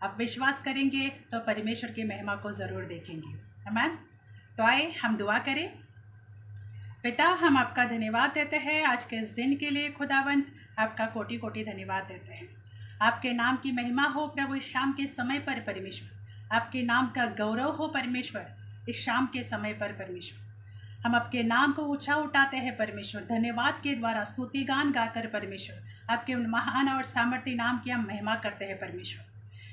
आप विश्वास करेंगे तो परमेश्वर की महिमा को ज़रूर देखेंगे। आमीन। तो आए हम दुआ करें। पिता, हम आपका धन्यवाद देते हैं आज के इस दिन के लिए। खुदावंत, आपका कोटि कोटि धन्यवाद देते हैं। आपके नाम की महिमा हो प्रभु इस शाम के समय पर परमेश्वर। आपके नाम का गौरव हो परमेश्वर इस शाम के समय पर परमेश्वर। हम आपके नाम को ऊंचा उठाते हैं परमेश्वर, धन्यवाद के द्वारा स्तुति गान गाकर परमेश्वर आपके उन महान और सामर्थ्य नाम की हम महिमा करते हैं परमेश्वर।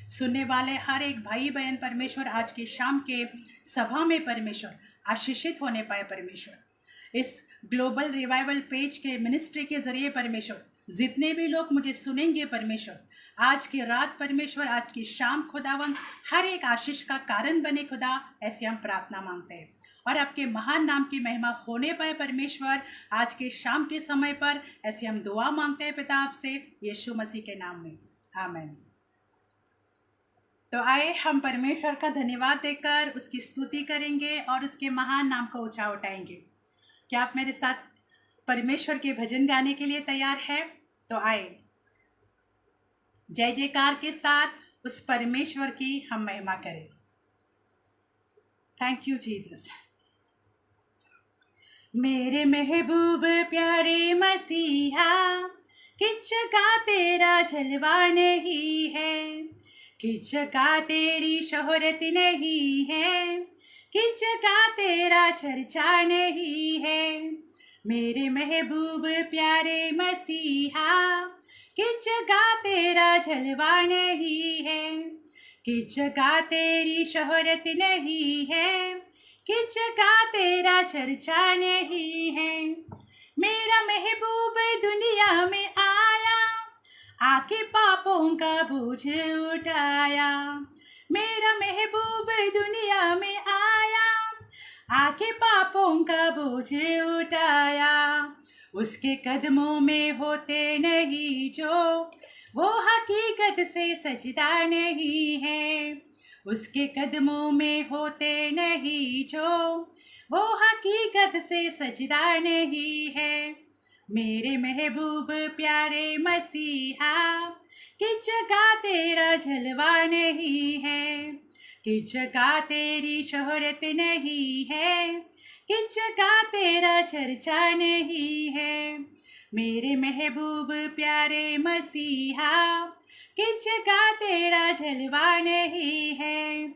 सुनने वाले हर एक भाई बहन परमेश्वर आज की शाम के सभा में परमेश्वर आशीषित होने पाए परमेश्वर। इस ग्लोबल रिवाइवल पेज के मिनिस्ट्री के जरिए परमेश्वर जितने भी लोग मुझे सुनेंगे परमेश्वर, आज की रात परमेश्वर, आज की शाम खुदावन हर एक आशीष का कारण बने खुदा, ऐसी हम प्रार्थना मांगते हैं। और आपके महान नाम की महिमा होने पाए परमेश्वर आज के शाम के समय पर, ऐसी हम दुआ मांगते हैं पिता आपसे यीशु मसीह के नाम में, आमीन। तो आए हम परमेश्वर का धन्यवाद देकर उसकी स्तुति करेंगे और उसके महान नाम को ऊंचा उठाएंगे। क्या आप मेरे साथ परमेश्वर के भजन गाने के लिए तैयार है? तो आए जय जयकार के साथ उस परमेश्वर की हम महिमा करें। Thank you Jesus. मेरे महबूब प्यारे मसीहा, किस जगह तेरा जलवा नहीं है, किस जगह तेरी शोहरत नहीं है, किस जगह तेरा चर्चा नहीं है। मेरे महबूब प्यारे मसीहा, किस जगह तेरा जलवा नहीं है, किस जगह तेरी शोहरत नहीं है, किस जगह तेरा चर्चा नहीं है। मेरा महबूब दुनिया में आया, आके पापों का बोझ उठाया। मेरा महबूब दुनिया में आया, आके पापों का बोझ उठाया। उसके कदमों में होते नहीं जो, वो हकीकत से सजदा नहीं है। उसके कदमों में होते नहीं जो, वो हकीकत से सजदा नहीं है। मेरे महबूब प्यारे मसीहा, किस जगह तेरा जलवा नहीं है, किस जगह तेरी शोहरत नहीं है, किस जगह तेरा चर्चा नहीं है। मेरे महबूब प्यारे मसीहा, किस जगह तेरा जलवा नहीं है,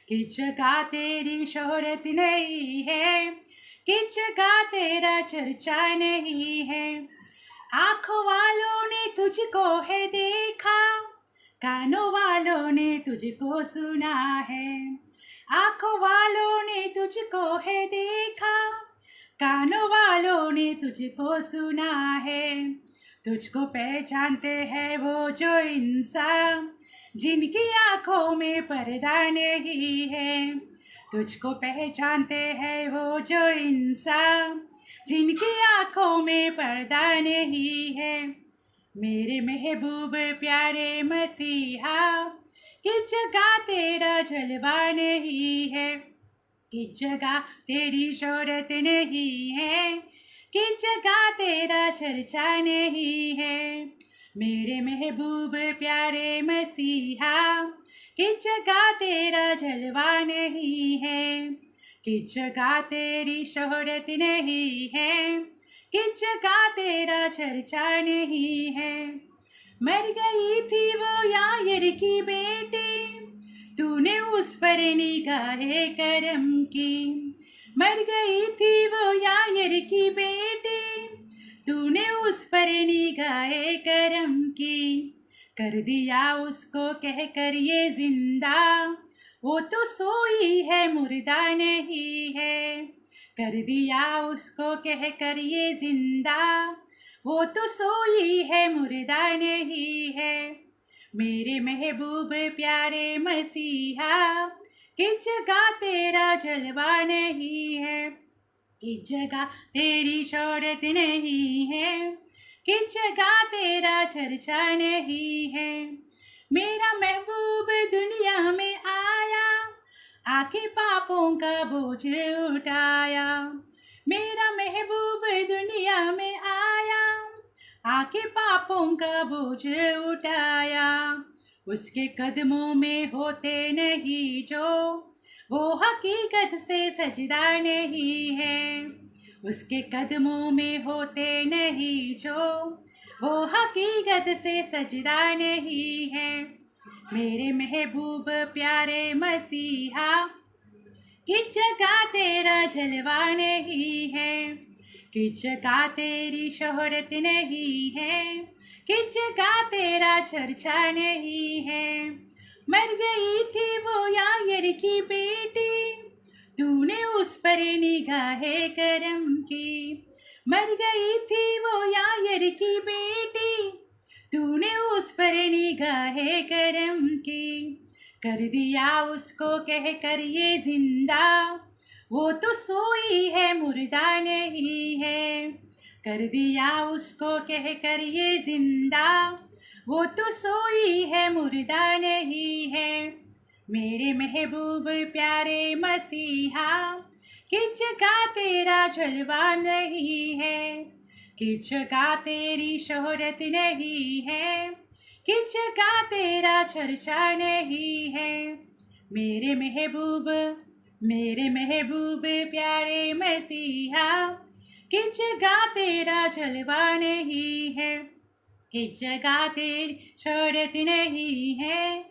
किस जगह तेरी शोहरत नहीं है, किस जगह तेरा चर्चा नहीं है। आँखों वालों ने तुझको है देखा, कानों वालों ने तुझको सुना है। आँखों वालों ने तुझको है देखा, कानों वालों ने तुझको सुना है। तुझको पहचानते हैं वो जो इंसान, जिनकी आँखों में पर्दा नहीं है। तुझको पहचानते हैं वो जो इंसान, जिनकी आँखों में पर्दा नहीं है। मेरे महबूब प्यारे मसीहा, किस जगह तेरा जलवा नहीं है, किस जगह तेरी शोहरत नहीं है, किस जगह तेरा चर्चा नहीं है। मेरे महबूब प्यारे मसीहा, किस जगह तेरा जलवा नहीं है, किस जगह तेरी शोहरत नहीं है, किस जगह तेरा चर्चा नहीं है। मर गई थी वो यायर की बेटी, तूने उस पर निगाहे करम की। मर गई थी वो यायर की बेटी, तूने उस पर निगाहे करम की। कर दिया उसको कह कर ये जिंदा, वो तो सोई है मुर्दा नहीं है। कर दिया उसको कह कर ये जिंदा, वो तो सोई है मुर्दा नहीं है। मेरे महबूब प्यारे मसीहा, किस जगह तेरा जलवा नहीं है, किस जगह तेरी शोहरत नहीं है, किस जगह तेरा चर्चा नहीं है। मेरा महबूब दुनिया में आया, आके पापों का बोझ उठाया। मेरा महबूब दुनिया में आया, आके पापों का बोझ उठाया। उसके कदमों में होते नहीं जो, वो हकीकत से सजदा नहीं है। उसके कदमों में होते नहीं जो, वो हकीकत से सजदा नहीं है। मेरे महबूब प्यारे मसीहा, किस जगह तेरा जलवा नहीं है, किस जगह तेरी शोहरत नहीं है, किस जगह तेरा चर्चा नहीं है। मर गई थी वो यायर की बेटी, तूने उस पर निगाहे करम की। मर गई थी वो यायर की बेटी, तूने उस पर निगाहे करम की। कर दिया उसको कह कर ये जिंदा, वो तो सोई है मुर्दा नहीं है। कर दिया उसको कह कर ये जिंदा, वो तो सोई है मुर्दा नहीं है। मेरे महबूब प्यारे मसीहा, किस जगह तेरा जलवा नहीं है, किस जगह तेरी शोहरत नहीं है, किस जगह तेरा चर्चा नहीं है। मेरे महबूब प्यारे मसीहा, किस जगह तेरा जलवा नहीं है, किस जगह तेरी शोहरत नहीं है,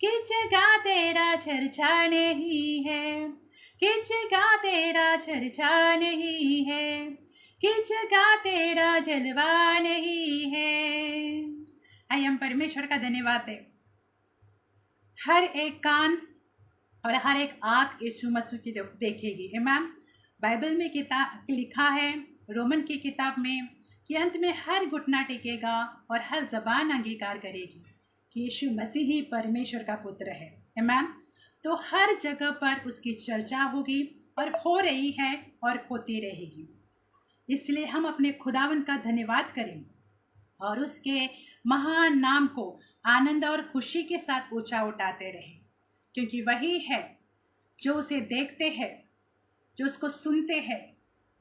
किस जगह तेरा चर्चा नहीं है, किस जगह तेरा चर्चा नहीं है, किस जगह तेरा जलवा नहीं है। आइए हम परमेश्वर का धन्यवाद दें। हर एक कान और हर एक आँख यीशु मसीह की देखेगी। आमीन। बाइबल में किताब लिखा है, रोमन की किताब में, कि अंत में हर घुटना टेकेगा और हर जबान अंगीकार करेगी कि यीशु मसीह ही परमेश्वर का पुत्र है। आमीन। तो हर जगह पर उसकी चर्चा होगी और हो रही है और होती रहेगी। इसलिए हम अपने खुदावन का धन्यवाद करें और उसके महान नाम को आनंद और खुशी के साथ ऊंचा उठाते रहें, क्योंकि वही है जो उसे देखते हैं, जो उसको सुनते हैं,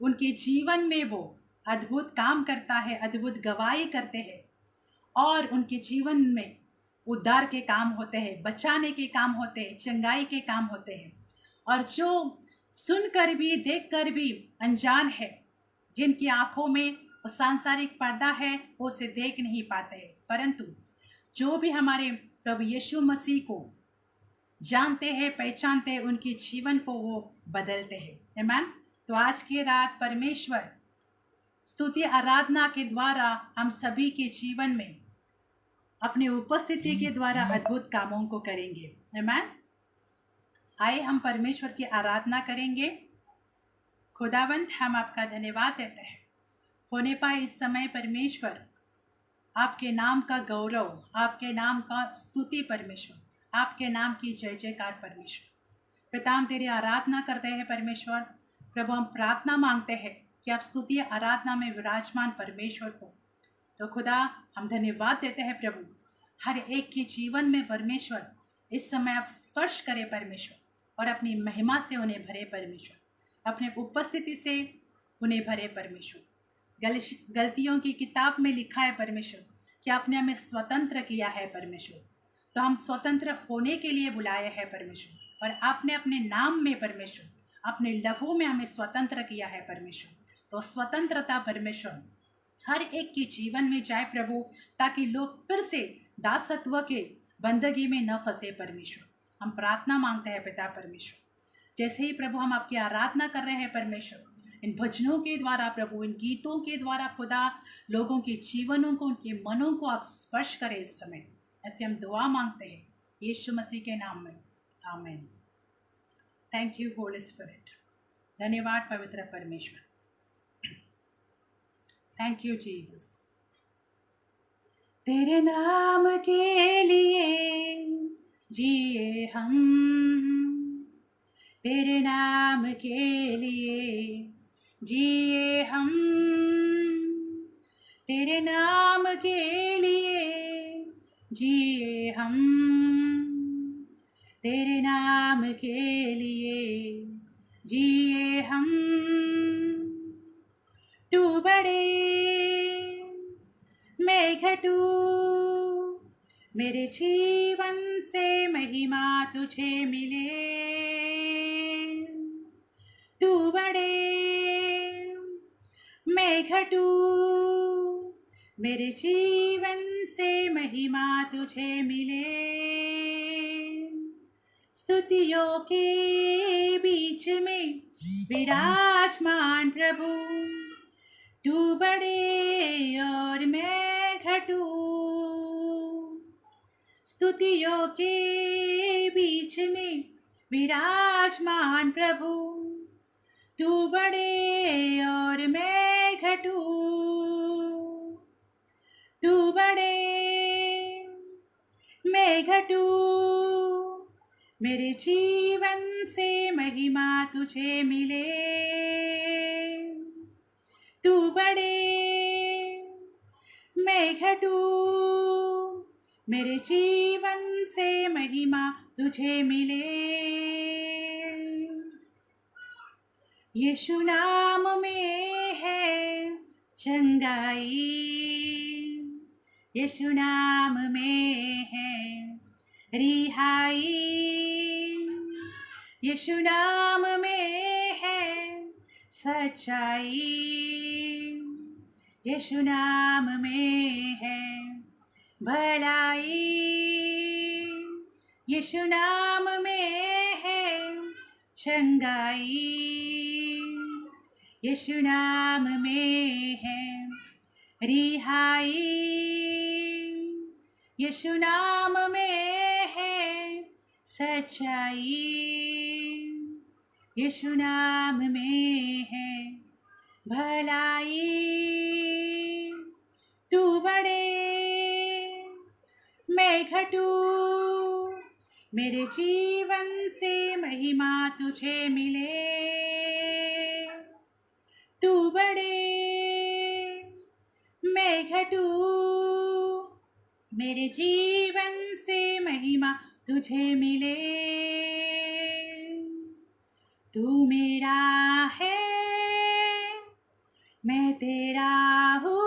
उनके जीवन में वो अद्भुत काम करता है, अद्भुत गवाही करते हैं और उनके जीवन में उद्धार के काम होते हैं, बचाने के काम होते हैं, चंगाई के काम होते हैं। और जो सुनकर भी देखकर भी अनजान है, जिनकी आंखों में वो सांसारिक पर्दा है, वो उसे देख नहीं पाते हैं, परंतु जो भी हमारे प्रभु यीशु मसीह को जानते हैं, पहचानते हैं, उनके जीवन को वो बदलते हैं। आमीन। तो आज की रात परमेश्वर स्तुति आराधना के द्वारा हम सभी के जीवन में अपनी उपस्थिति के द्वारा अद्भुत कामों को करेंगे। आमीन। आइए हम परमेश्वर की आराधना करेंगे। खुदावंत, हम आपका धन्यवाद देते हैं होने पाए इस समय परमेश्वर, आपके नाम का गौरव, आपके नाम का स्तुति परमेश्वर, आपके नाम की जय जयकार परमेश्वर। पिता, हम तेरी आराधना करते हैं परमेश्वर। प्रभु, हम प्रार्थना मांगते हैं कि आप स्तुति आराधना में विराजमान परमेश्वर को। तो खुदा, हम धन्यवाद देते हैं प्रभु, हर एक के जीवन में परमेश्वर इस समय आप स्पर्श करें परमेश्वर, और अपनी महिमा से उन्हें भरे परमेश्वर, अपने उपस्थिति से उन्हें भरे परमेश्वर। गलतियों की किताब में लिखा है परमेश्वर कि आपने हमें स्वतंत्र किया है परमेश्वर। तो हम स्वतंत्र होने के लिए बुलाए हैं परमेश्वर, और आपने अपने नाम में परमेश्वर, अपने लहू में हमें स्वतंत्र किया है परमेश्वर। तो स्वतंत्रता परमेश्वर हर एक के जीवन में जाए प्रभु, ताकि लोग फिर से दासत्व के बंदगी में न फंसे परमेश्वर। हम प्रार्थना मांगते हैं पिता परमेश्वर, जैसे ही प्रभु हम आपकी आराधना कर रहे हैं परमेश्वर, इन भजनों के द्वारा प्रभु, इन गीतों के द्वारा खुदा, लोगों के जीवनों को, उनके मनों को आप स्पर्श करें इस समय। ऐसे हम दुआ मांगते हैं यीशु मसीह के नाम में, आमीन। Thank you Holi spirit. धन्यवाद पवित्र परमेश्वर। Thank you Jesus. तेरे नाम के लिए जिए हम, तेरे नाम के लिए जिए हम, तेरे नाम के लिए जिए हम, तेरे नाम के लिए जिए हम। तू बड़े मैं घटू, मेरे जीवन से महिमा तुझे मिले। तू बड़े मैं घटूं, मेरे जीवन से महिमा तुझे मिले। स्तुतियों के बीच में विराजमान प्रभु, तू बड़े और मैं घटूं। स्तुतियों के बीच में विराजमान प्रभु, तू बड़े और मैं घटूं। तू बड़े मैं घटूं, मेरे जीवन से महिमा तुझे मिले। तू बड़े मैं घटूं, मेरे जीवन से महिमा तुझे मिले। यीशु नाम में है चंगाई, यीशु नाम में है रिहाई। यीशु नाम में है सच्चाई, यीशु नाम में है भलाई। यीशु नाम में है चंगाई, यीशु नाम में है रिहाई। यीशु नाम में है सच्चाई, यीशु नाम में है भलाई। तू बड़े मैं घटूं, मेरे जीवन से महिमा तुझे मिले। तू बड़े मैं घटूं, मेरे जीवन से महिमा तुझे मिले। तू मेरा है मैं तेरा हूँ,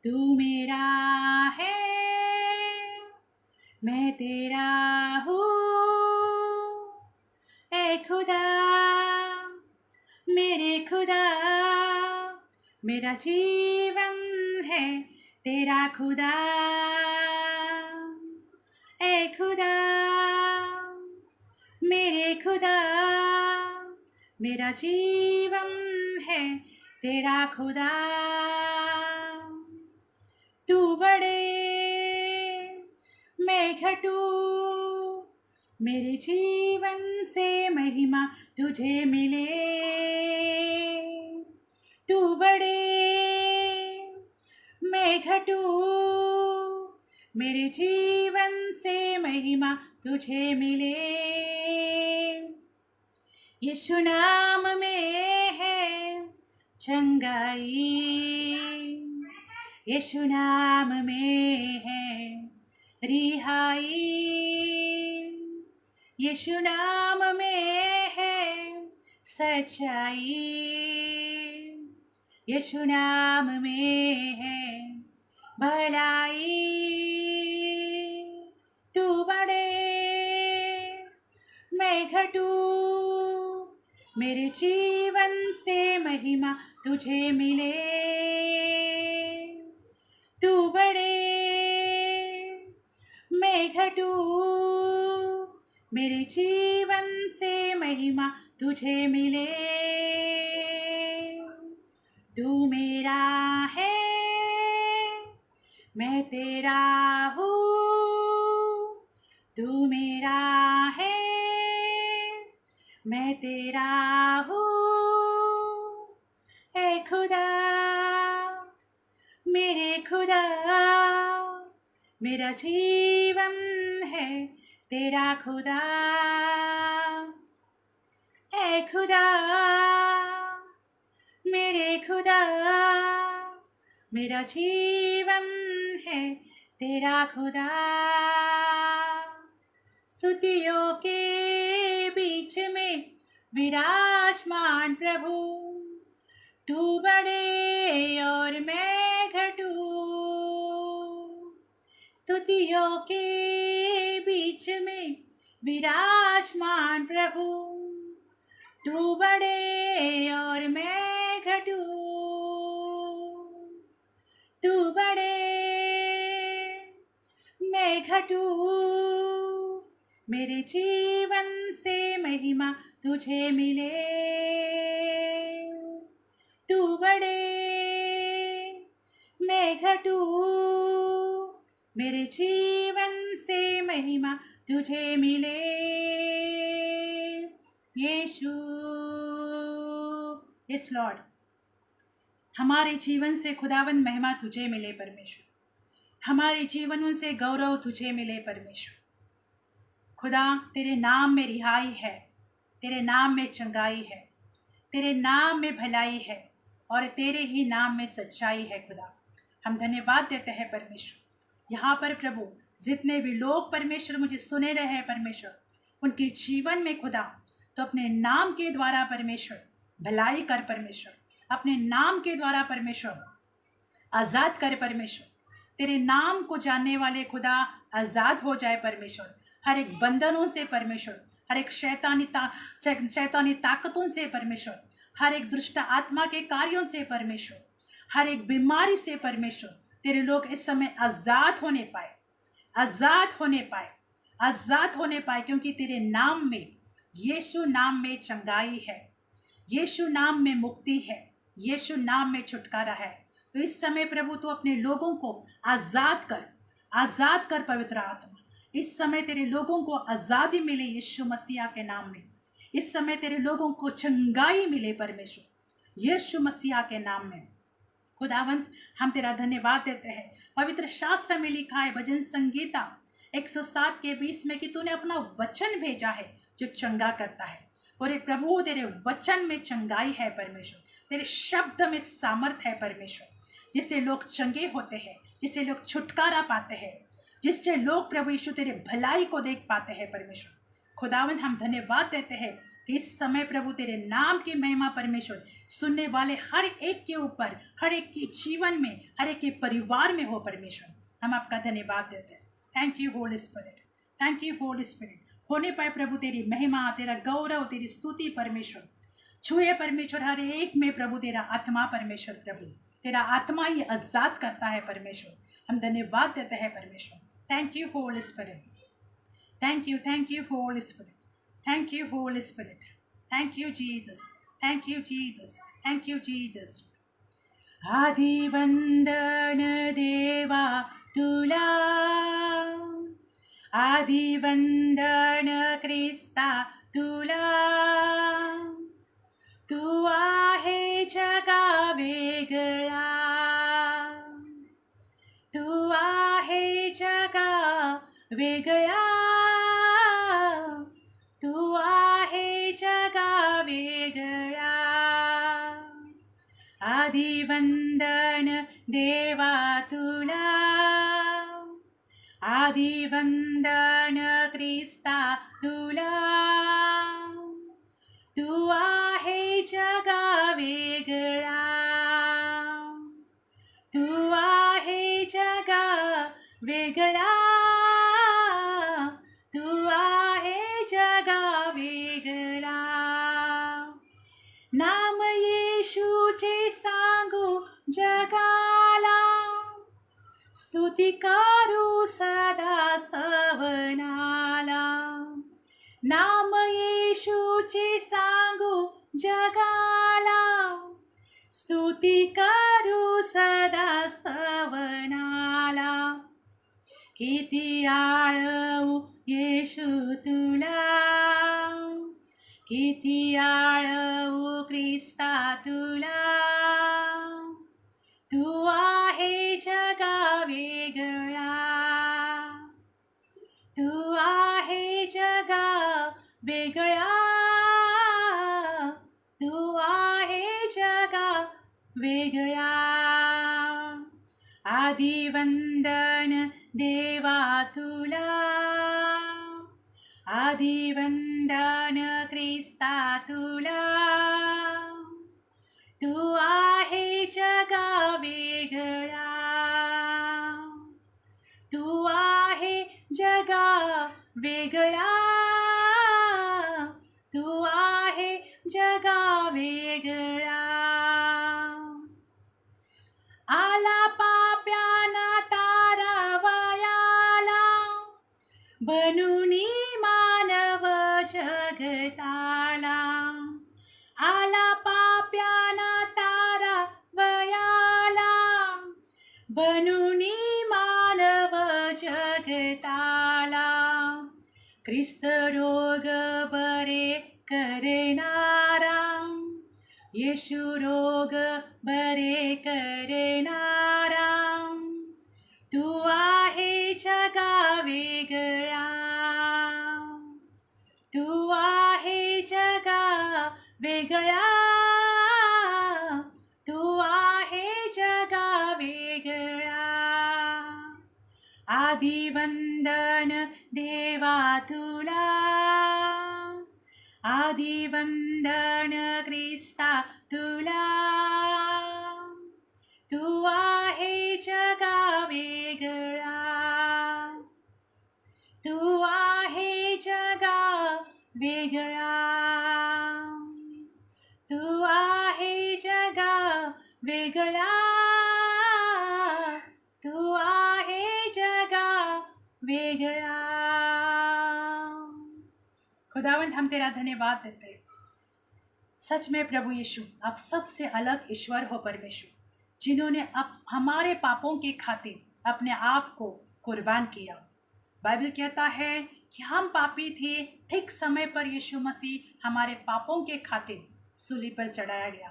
तू मेरा है मैं तेरा हूँ। ऐ खुदा मेरे खुदा, मेरा जीवन है तेरा खुदा। ऐ खुदा मेरे खुदा, मेरा जीवन है तेरा खुदा। तू बड़े मैं घटूं, मेरे जीवन से महिमा तुझे मिले। तू बड़े मैं घटूं, मेरे जीवन से महिमा तुझे मिले। यीशु नाम में है चंगाई, यीशु नाम में है रिहाई। यीशु नाम में है सच्चाई, यीशु नाम में है भलाई। तू बड़े मैं घटूं, मेरे जीवन से महिमा तुझे मिले। तू बड़े मैं घटूं, मेरे जीवन से महिमा तुझे मिले। तू मेरा है मैं तेरा हूँ, तू मेरा है मैं तेरा हूँ। ऐ खुदा मेरे खुदा, मेरा जीवन है तेरा खुदा। ऐ खुदा मेरे खुदा, मेरा जीवन है तेरा खुदा। स्तुतियों के बीच में विराजमान प्रभु, तू बड़े और मैं घटूं। स्तुतियों के बीच में विराजमान प्रभु, तू बड़े और मैं घटूं, तू बड़े मैं घटूं, मेरे जीवन से महिमा तुझे मिले, तू बड़े मैं घटूं, मेरे जीवन से महिमा तुझे मिले, यीशु। यस लॉर्ड, हमारे जीवन से खुदावन महिमा तुझे मिले परमेश्वर, हमारे जीवन से गौरव तुझे मिले परमेश्वर। खुदा, तेरे नाम में रिहाई है, तेरे नाम में चंगाई है, तेरे नाम में भलाई है और तेरे ही नाम में सच्चाई है। खुदा, हम धन्यवाद देते हैं परमेश्वर। यहाँ पर प्रभु जितने भी लोग परमेश्वर मुझे सुने रहे हैं परमेश्वर, उनके जीवन में खुदा तो अपने नाम के द्वारा परमेश्वर भलाई कर परमेश्वर, अपने नाम के द्वारा परमेश्वर आज़ाद कर परमेश्वर। तेरे नाम को जानने वाले खुदा आज़ाद हो जाए परमेश्वर, हर एक बंधनों से परमेश्वर, हर एक शैतानी ताकतों से परमेश्वर, हर एक दुष्ट आत्मा के कार्यों से परमेश्वर, हर एक बीमारी से परमेश्वर। तेरे लोग इस समय आज़ाद होने पाए, आज़ाद होने पाए, आज़ाद होने पाए, क्योंकि तेरे नाम में, यीशु नाम में चंगाई है, यीशु नाम में मुक्ति है, यीशु नाम में छुटकारा है। तो इस समय प्रभु तू अपने लोगों को आज़ाद कर, आज़ाद कर पवित्र आत्मा। इस समय तेरे लोगों को आज़ादी मिले यीशु मसीहा के नाम में। इस समय तेरे लोगों को चंगाई मिले परमेश्वर यीशु मसीहा के नाम में। खुदावंत, हम तेरा धन्यवाद देते हैं। पवित्र शास्त्र में लिखा है भजन संगीता 107 के 20 में कि तूने अपना वचन भेजा है जो चंगा करता है। और प्रभु, तेरे वचन में चंगाई है परमेश्वर, तेरे शब्द में सामर्थ है परमेश्वर, जिससे लोग चंगे होते हैं, जिससे लोग छुटकारा पाते हैं, जिससे लोग प्रभु यीशु तेरे भलाई को देख पाते हैं परमेश्वर। खुदावंत, हम धन्यवाद देते हैं कि इस समय प्रभु तेरे नाम की महिमा परमेश्वर सुनने वाले हर एक के ऊपर, हर एक के जीवन में, हर एक के परिवार में हो परमेश्वर। हम आपका धन्यवाद देते हैं। Thank you Holi spirit, thank you Holi spirit. होने पाए प्रभु तेरी महिमा, तेरा गौरव, तेरी स्तुति परमेश्वर छुए परमेश्वर हर एक में प्रभु तेरा आत्मा परमेश्वर, प्रभु तेरा आत्मा ही आजाद करता है परमेश्वर। हम धन्यवाद देते हैं परमेश्वर। Thank you Holi spirit, thank you Holi spirit, thank you Holi spirit, thank you Jesus, thank you Jesus, thank you Jesus. आदि वंदन देवा तुला, आदि वंदन ख्रिस्ता तुला, तू आहे जगा वेगळा, तू आहे जगा वेगळा, तू आहे जगा वेगळा। आदि वंदन देवा तुला, आदि वंदन ख्रिस्ता तुला, तू आहे जगा वेगळा, तू आहे जगा वेगळा, तू आहे जगा वेगळा। नाम येशूचे सांगू जगाला, स्तुती करू सदा स्तवनाला। नाम येशूचे सांगू जगाला, स्तुती करू सदा स्तवनाला। किती आळवू येशू तुला, किती आळवू ख्रिस्ता तुला, तू आहे जगा वेगळा, तू आहे जगा वेगळा, तू आहे जगा वेगळा। आदि वंदन देवा तुला, आदि वंदन ख्रिस्ता तुला, तू आहे जगा वेगळा, तू आहे वेगळा, तू आहे जगा वेगळा. आला पाप्याना तारावयाला, बनूनी मानव जगताला. आला पाप्याना तारावयाला, बनूनी मानव जगताला. ख्रिस्त रोग बरे करणारा, येशू रोग बरे करणारा. तू आहे जगा वेगळा, तू आहे जगा वेगळा, तू आहे जगा वेगळा. आदिवंदन देवा तुला, आदिवंदन ख्रिस्ता तुला. तू आहे जगा वेगळा, तू आहे जगा वेगळा, तू आहे जगा वेगळा, तू आहे जगा वेगळा. खुदावंद हम तेरा धन्यवाद देते हैं. सच में प्रभु यीशु आप सबसे अलग ईश्वर हो परमेश्वर, जिन्होंने अब हमारे पापों के खातिर अपने आप को कुर्बान किया. बाइबल कहता है कि हम पापी थे, ठीक समय पर यीशु मसीह हमारे पापों के खातिर सूली पर चढ़ाया गया.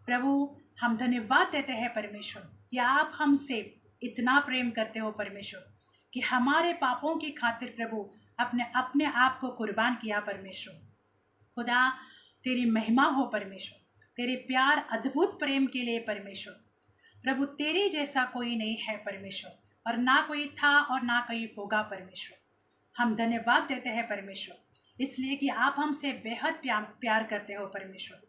प्रभु हम धन्यवाद देते हैं परमेश्वर कि आप हमसे इतना प्रेम करते हो परमेश्वर, कि हमारे पापों की खातिर प्रभु अपने आप को कुर्बान किया परमेश्वर. खुदा तेरी महिमा हो परमेश्वर, तेरे प्यार अद्भुत प्रेम के लिए परमेश्वर. प्रभु तेरे जैसा कोई नहीं है परमेश्वर, और ना कोई था और ना कोई होगा परमेश्वर. हम धन्यवाद देते हैं परमेश्वर, इसलिए कि आप हमसे बेहद प्यार करते हो परमेश्वर,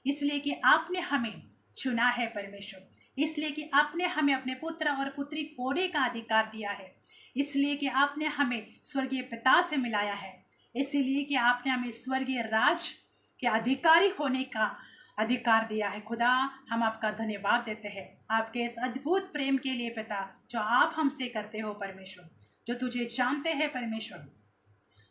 इसलिए कि आपने हमें चुना है परमेश्वर, इसलिए कि आपने हमें अपने पुत्र और पुत्री होने का अधिकार दिया है, इसलिए कि आपने हमें स्वर्गीय पिता से मिलाया है, इसलिए कि आपने हमें स्वर्गीय राज के अधिकारी होने का अधिकार दिया है. खुदा हम आपका धन्यवाद देते हैं आपके इस अद्भुत प्रेम के लिए पिता, जो आप हमसे करते हो परमेश्वर. जो तुझे जानते हैं परमेश्वर,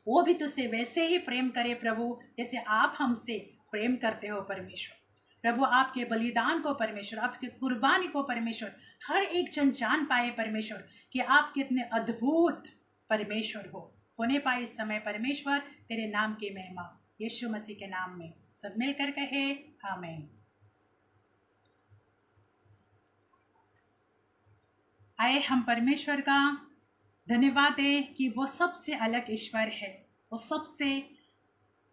वो भी तुझसे वैसे ही प्रेम करे प्रभु जैसे आप हमसे प्रेम करते हो परमेश्वर. प्रभु आपके बलिदान को परमेश्वर, आपकी कुर्बानी को परमेश्वर हर एक जन जान पाए परमेश्वर कि आप कितने अद्भुत परमेश्वर हो. होने पाए इस समय परमेश्वर तेरे नाम की महिमा यीशु मसीह के नाम में सब मिलकर कहे आमीन. आए हम परमेश्वर का धन्यवाद दें कि वो सबसे अलग ईश्वर है, वो सबसे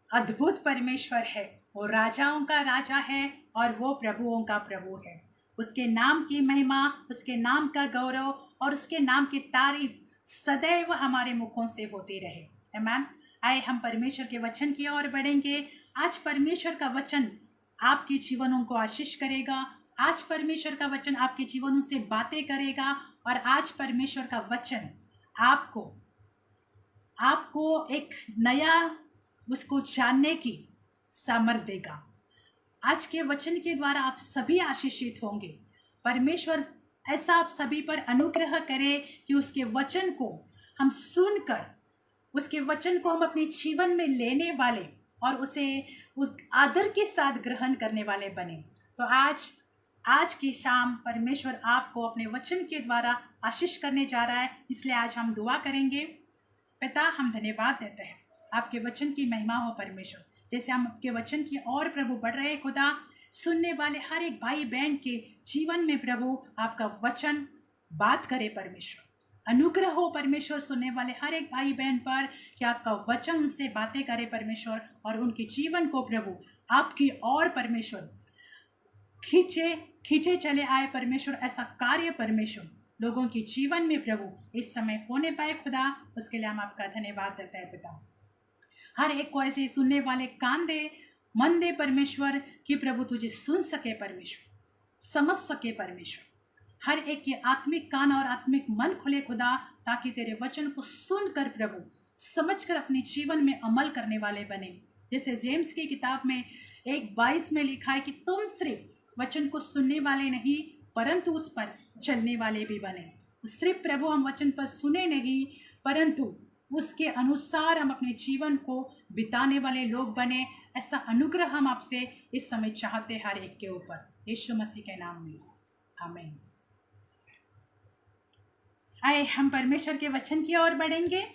अद्भुत परमेश्वर है, वो राजाओं का राजा है और वो प्रभुओं का प्रभु है. उसके नाम की महिमा, उसके नाम का गौरव और उसके नाम की तारीफ सदैव हमारे मुखों से होती रहे. आमीन. आए हम परमेश्वर के वचन की ओर बढ़ेंगे. आज परमेश्वर का वचन आपके जीवनों को आशीष करेगा. आज परमेश्वर का वचन आपके जीवनों से बातें करेगा और आज परमेश्वर का वचन आपको एक नया उसको जानने की सामर्थ्य देगा. आज के वचन के द्वारा आप सभी आशीषित होंगे. परमेश्वर ऐसा आप सभी पर अनुग्रह करे कि उसके वचन को हम सुनकर, उसके वचन को हम अपने जीवन में लेने वाले और उसे उस आदर के साथ ग्रहण करने वाले बने. तो आज की शाम परमेश्वर आपको अपने वचन के द्वारा आशीष करने जा रहा है, इसलिए आज हम दुआ करेंगे. पिता हम धन्यवाद देते हैं, आपके वचन की महिमा हो परमेश्वर. जैसे हम आपके वचन की ओर प्रभु बढ़ रहे खुदा, सुनने वाले हर एक भाई बहन के जीवन में प्रभु आपका वचन बात करे परमेश्वर. अनुग्रह हो परमेश्वर सुनने वाले हर एक भाई बहन पर कि आपका वचन उनसे बातें करे परमेश्वर, और उनके जीवन को प्रभु आपकी ओर परमेश्वर खींचे चले आए परमेश्वर. ऐसा कार्य परमेश्वर लोगों के जीवन में प्रभु इस समय होने पाए खुदा, उसके लिए हम आपका धन्यवाद देते हैं पिता. हर एक को ऐसे सुनने वाले कान दे, मन दे परमेश्वर, कि प्रभु तुझे सुन सके परमेश्वर, समझ सके परमेश्वर. हर एक के आत्मिक कान और आत्मिक मन खुले खुदा, ताकि तेरे वचन को सुनकर प्रभु समझकर अपने जीवन में अमल करने वाले बने। जैसे जेम्स की किताब में 1:22 में लिखा है कि तुम सिर्फ वचन को सुनने वाले नहीं परंतु उस पर चलने वाले भी बने। सिर्फ प्रभु हम वचन पर सुने नहीं परंतु उसके अनुसार हम अपने जीवन को बिताने वाले लोग बने। ऐसा अनुग्रह हम आपसे इस समय चाहते हैं हर एक के ऊपर, यीशु मसीह के नाम में, आमीन। आए हम परमेश्वर के वचन की ओर बढ़ेंगे।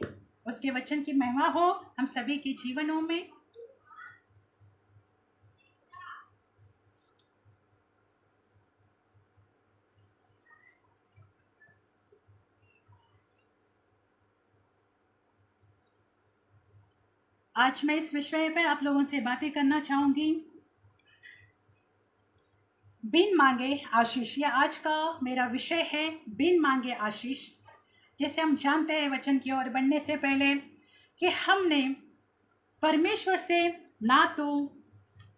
उसके वचन की महिमा हो हम सभी के जीवनों में। आज मैं इस विषय पर आप लोगों से बातें करना चाहूंगी, बिन मांगे आशीष। यह आज का मेरा विषय है, बिन मांगे आशीष। जैसे हम जानते हैं वचन की ओर बढ़ने से पहले कि हमने परमेश्वर से ना तो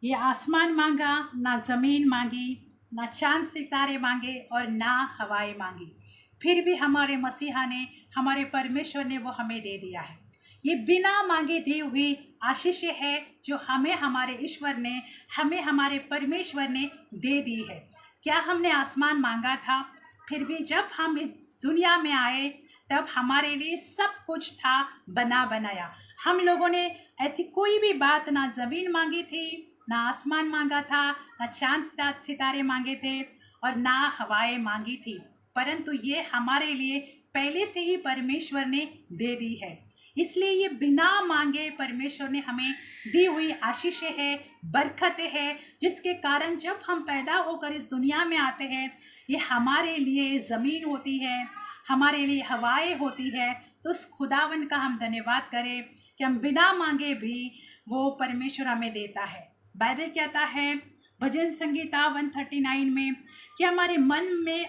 ये आसमान मांगा, ना ज़मीन मांगी, ना चांद सितारे मांगे और ना हवाएं मांगी, फिर भी हमारे मसीहा ने, हमारे परमेश्वर ने वो हमें दे दिया है। ये बिना मांगे दी हुई आशीष है जो हमें हमारे ईश्वर ने, हमें हमारे परमेश्वर ने दे दी है। क्या हमने आसमान मांगा था? फिर भी जब हम इस दुनिया में आए तब हमारे लिए सब कुछ था बना बनाया। हम लोगों ने ऐसी कोई भी बात, ना ज़मीन मांगी थी, ना आसमान मांगा था, ना चांद सितारे मांगे थे और ना हवाएं मांगी थी, परंतु ये हमारे लिए पहले से ही परमेश्वर ने दे दी है। इसलिए ये बिना मांगे परमेश्वर ने हमें दी हुई आशीष है, बरकतें है, जिसके कारण जब हम पैदा होकर इस दुनिया में आते हैं ये हमारे लिए ज़मीन होती है, हमारे लिए हवाएं होती है। तो उस खुदावन का हम धन्यवाद करें कि हम बिना मांगे भी वो परमेश्वर हमें देता है। बाइबल कहता है भजन संगीता 139 में कि हमारे मन में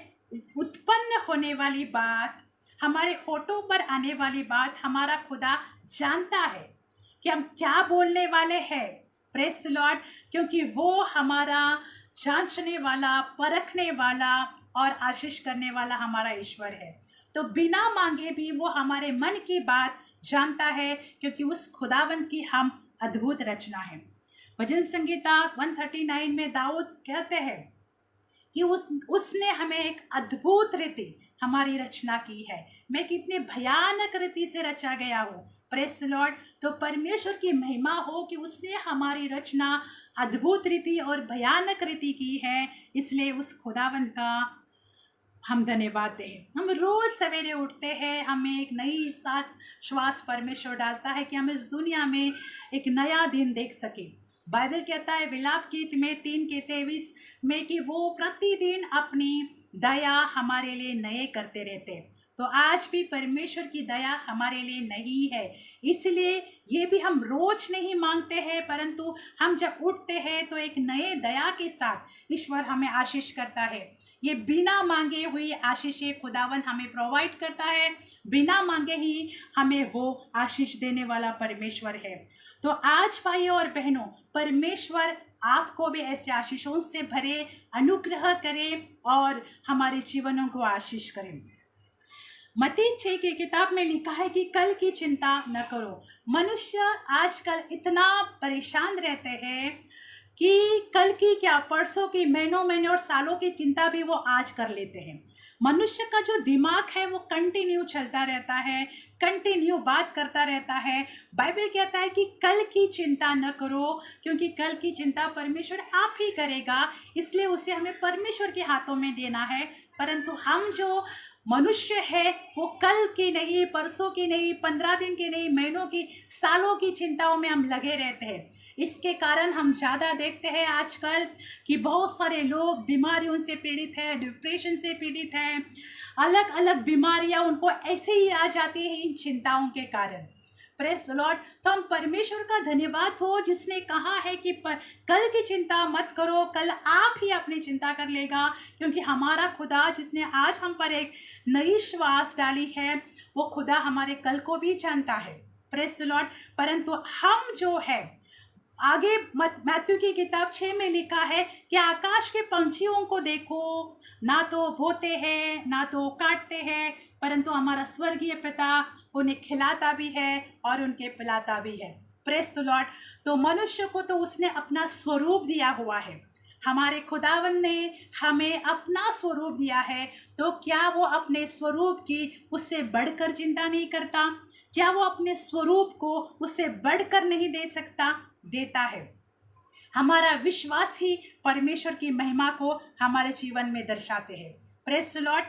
उत्पन्न होने वाली बात, हमारे होठों पर आने वाली बात हमारा खुदा जानता है कि हम क्या बोलने वाले हैं। प्रेज द लॉर्ड, क्योंकि वो हमारा जांचने वाला, परखने वाला और आशीष करने वाला हमारा ईश्वर है। तो बिना मांगे भी वो हमारे मन की बात जानता है, क्योंकि उस खुदावंत की हम अद्भुत रचना है। भजन संगीता 139 में दाऊद कहते हैं कि उसने हमें एक अद्भुत रीति हमारी रचना की है। मैं कितने भयानक रीति से रचा गया हूँ। Praise the Lord. तो परमेश्वर की महिमा हो कि उसने हमारी रचना अद्भुत रीति और भयानक रीति की है। इसलिए उस खुदावंत का हम धन्यवाद दें। हम रोज सवेरे उठते हैं, हमें एक नई श्वास परमेश्वर डालता है कि हम इस दुनिया में एक नया दिन देख सके। बाइबल कहता है विलाप गीत में 3:23 में कि वो प्रतिदिन अपनी दया हमारे लिए नए करते रहते। तो आज भी परमेश्वर की दया हमारे लिए नहीं है, इसलिए ये भी हम रोज नहीं मांगते हैं, परंतु हम जब उठते हैं तो एक नए दया के साथ ईश्वर हमें आशीष करता है। ये बिना मांगे हुई आशीष खुदावन हमें प्रोवाइड करता है। बिना मांगे ही हमें वो आशीष देने वाला परमेश्वर है। तो आज भाइयों और बहनों, परमेश्वर आपको भी ऐसे आशीषों से भरे, अनुग्रह करें और हमारे जीवनों को आशीष करें। मत्ती 6 की किताब में लिखा है कि कल की चिंता न करो। मनुष्य आजकल इतना परेशान रहते हैं कि कल की क्या, परसों की, महीनों और सालों की चिंता भी वो आज कर लेते हैं। मनुष्य का जो दिमाग है वो कंटिन्यू चलता रहता है, कंटिन्यू बात करता रहता है। बाइबल कहता है कि कल की चिंता न करो, क्योंकि कल की चिंता परमेश्वर आप ही करेगा, इसलिए उसे हमें परमेश्वर के हाथों में देना है। परंतु हम जो मनुष्य है वो कल की नहीं, परसों की नहीं, 15 दिन की नहीं, महीनों की, सालों की चिंताओं में हम लगे रहते हैं। इसके कारण हम ज़्यादा देखते हैं आजकल कि बहुत सारे लोग बीमारियों से पीड़ित हैं, डिप्रेशन से पीड़ित हैं, अलग अलग बीमारियां उनको ऐसे ही आ जाती हैं इन चिंताओं के कारण। Praise the Lord. तो हम परमेश्वर का धन्यवाद हो जिसने कहा है कि कल की चिंता मत करो, कल आप ही अपनी चिंता कर लेगा, क्योंकि हमारा खुदा जिसने आज हम पर एक नई श्वास डाली है वो खुदा हमारे कल को भी जानता है। Praise the Lord. परंतु हम जो है आगे मैथ्यू की किताब 6 में लिखा है कि आकाश के पंछियों को देखो, ना तो बोते हैं ना तो काटते हैं, परंतु हमारा स्वर्गीय पिता उन्हें खिलाता भी है और उनके पिलाता भी है। Praise the Lord. तो मनुष्य को तो उसने अपना स्वरूप दिया हुआ है, हमारे खुदावन ने हमें अपना स्वरूप दिया है, तो क्या वो अपने स्वरूप की उससे बढ़कर चिंता नहीं करता? क्या वो अपने स्वरूप को उससे बढ़कर नहीं दे सकता? देता है। हमारा विश्वास ही परमेश्वर की महिमा को हमारे जीवन में दर्शाते हैं। Praise the Lord.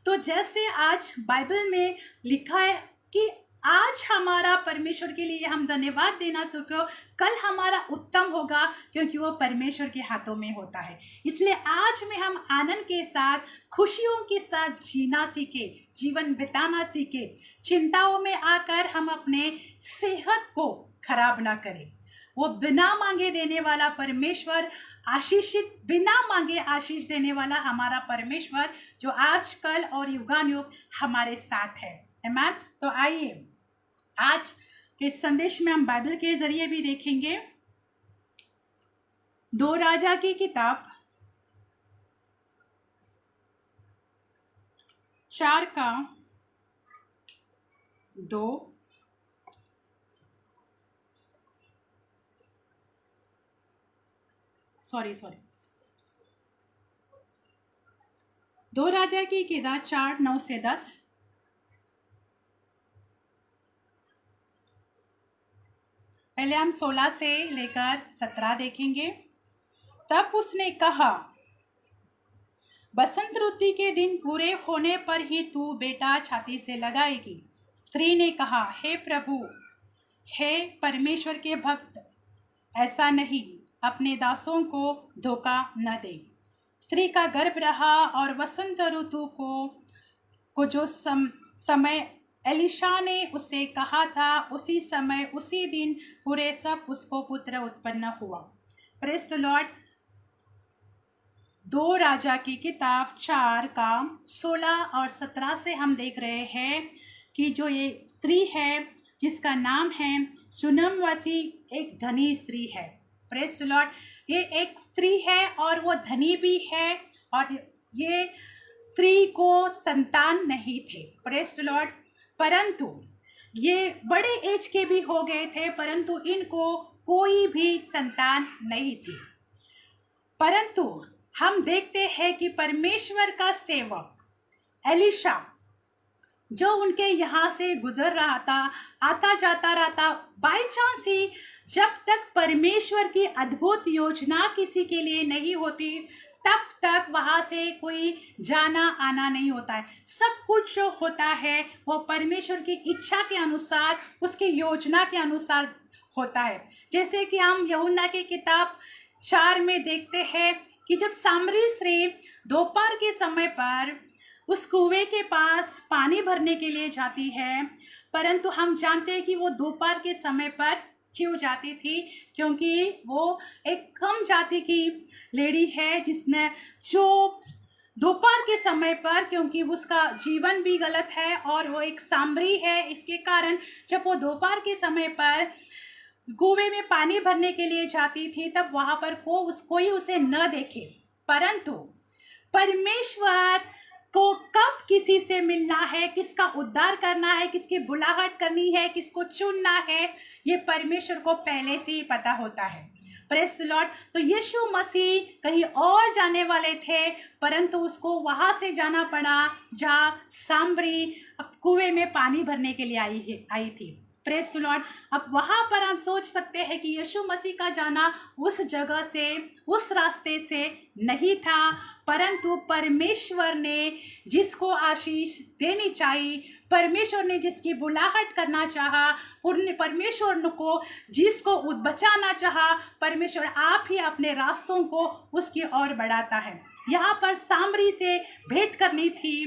तो जैसे आज बाइबल में लिखा है कि आज हमारा परमेश्वर के लिए हम धन्यवाद देना सीखो, कल हमारा उत्तम होगा, क्योंकि वो परमेश्वर के हाथों में होता है। इसलिए आज में हम आनंद के साथ, खुशियों के साथ जीना सीखे, जीवन बिताना सीखे। चिंताओं में आकर हम अपने सेहत को खराब ना करें। वो बिना मांगे देने वाला परमेश्वर, आशीषित, बिना मांगे आशीष देने वाला हमारा परमेश्वर, जो आज कल और युगानुयुग हमारे साथ है। आमीन। तो आइए आज के संदेश में हम बाइबल के जरिए भी देखेंगे 2 राजा की किताब 4 का 2, सॉरी 2 राजा की किताब 4, 9 से 10। पहले हम 16 से लेकर 17 देखेंगे। तब उसने कहा, बसंत ऋतु के दिन पूरे होने पर ही तू बेटा छाती से लगाएगी। स्त्री ने कहा, हे प्रभु, हे परमेश्वर के भक्त, ऐसा नहीं, अपने दासों को धोखा न दे। स्त्री का गर्भ रहा और वसंत ऋतु को जो समय एलिशा ने उसे कहा था, उसी समय उसी दिन पूरे सब उसको पुत्र उत्पन्न हुआ। Praise the Lord. 2 राजा की किताब 4 का 16 और 17 से हम देख रहे हैं कि जो ये स्त्री है जिसका नाम है सुनमवासी, एक धनी स्त्री है। Praise the Lord. ये एक स्त्री है और वो धनी भी है, और ये स्त्री को संतान नहीं थे। Praise the Lord. परंतु ये बड़े एज के भी हो गए थे, परंतु इनको कोई भी संतान नहीं थी। परंतु हम देखते हैं कि परमेश्वर का सेवक एलिशा, जो उनके यहाँ से गुजर रहा था, आता जाता रहता, बाय चांस ही, जब तक परमेश्वर की अद्भुत योजना किसी के लिए नहीं होती, तब तक वहाँ से कोई जाना आना नहीं होता है। सब कुछ जो होता है वो परमेश्वर की इच्छा के अनुसार, उसकी योजना के अनुसार होता है। जैसे कि हम यूहन्ना की किताब 4 में देखते हैं कि जब सामरी स्त्री दोपहर के समय पर उस कुएं के पास पानी भरने के लिए जाती है, परंतु हम जानते हैं कि वो दोपहर के समय पर क्यों जाती थी, क्योंकि वो एक कम जाति की लेडी है, जिसने जो दोपहर के समय पर, क्योंकि उसका जीवन भी गलत है और वो एक सामरी है, इसके कारण जब वो दोपहर के समय पर कुएं में पानी भरने के लिए जाती थी, तब वहां पर कोई उसे न देखे। परंतु परमेश्वर को कब किसी से मिलना है, किसका उद्धार करना है, किसकी बुलाहट करनी है, किसको चुनना है, ये परमेश्वर को पहले से ही पता होता है। Praise the Lord. तो यीशु मसीह कहीं और जाने वाले थे, परंतु उसको वहां से जाना पड़ा जहाँ सामरी कुएं में पानी भरने के लिए आई थी। Praise the Lord. अब वहां पर हम सोच सकते हैं कि यीशु मसीह का जाना उस जगह से, उस रास्ते से नहीं था, परंतु परमेश्वर ने जिसको आशीष देनी चाहिए, परमेश्वर ने जिसकी बुलाहट करना चाहा, उन्हें परमेश्वर को जिसको बचाना चाहा, परमेश्वर आप ही अपने रास्तों को उसकी ओर बढ़ाता है। यहाँ पर सामरी से भेंट करनी थी,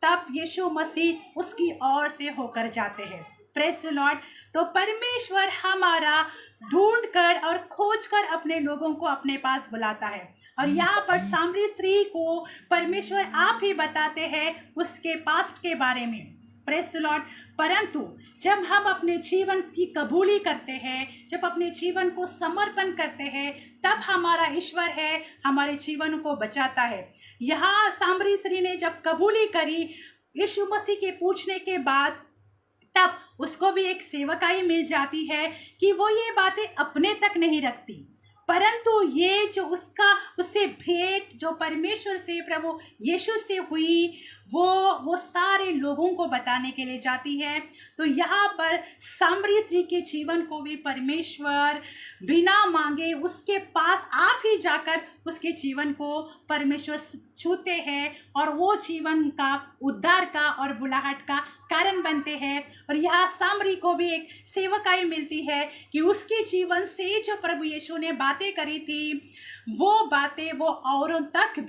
तब यीशु मसीह उसकी ओर से होकर जाते हैं। Praise the Lord. तो परमेश्वर हमारा ढूंढ कर और खोज कर अपने लोगों को अपने पास बुलाता है, और यहाँ पर सामरी स्त्री को परमेश्वर आप ही बताते हैं उसके पास्ट के बारे में। Praise the Lord. परंतु जब हम अपने जीवन की कबूली करते हैं, जब अपने जीवन को समर्पण करते हैं, तब हमारा ईश्वर है हमारे जीवन को बचाता है। यहाँ सामरी स्त्री ने जब कबूली करी यीशु मसीह के पूछने के बाद, तब उसको भी एक सेवकाई मिल जाती है कि वो ये बातें अपने तक नहीं रखती, परंतु ये जो उससे भेंट जो परमेश्वर से प्रभु यीशु से हुई वो सारे लोगों को बताने के लिए जाती है। तो यहाँ पर सामरी स्त्री के जीवन को भी परमेश्वर बिना मांगे उसके पास आप ही जाकर उसके जीवन को परमेश्वर छूते हैं और वो जीवन का उद्धार का और बुलाहट का कारण बनते हैं। और यहाँ सामरी को भी एक सेवकाई मिलती है कि उसके जीवन से जो प्रभु यीशु ने बातें करी थी वो बातें वो औरों तक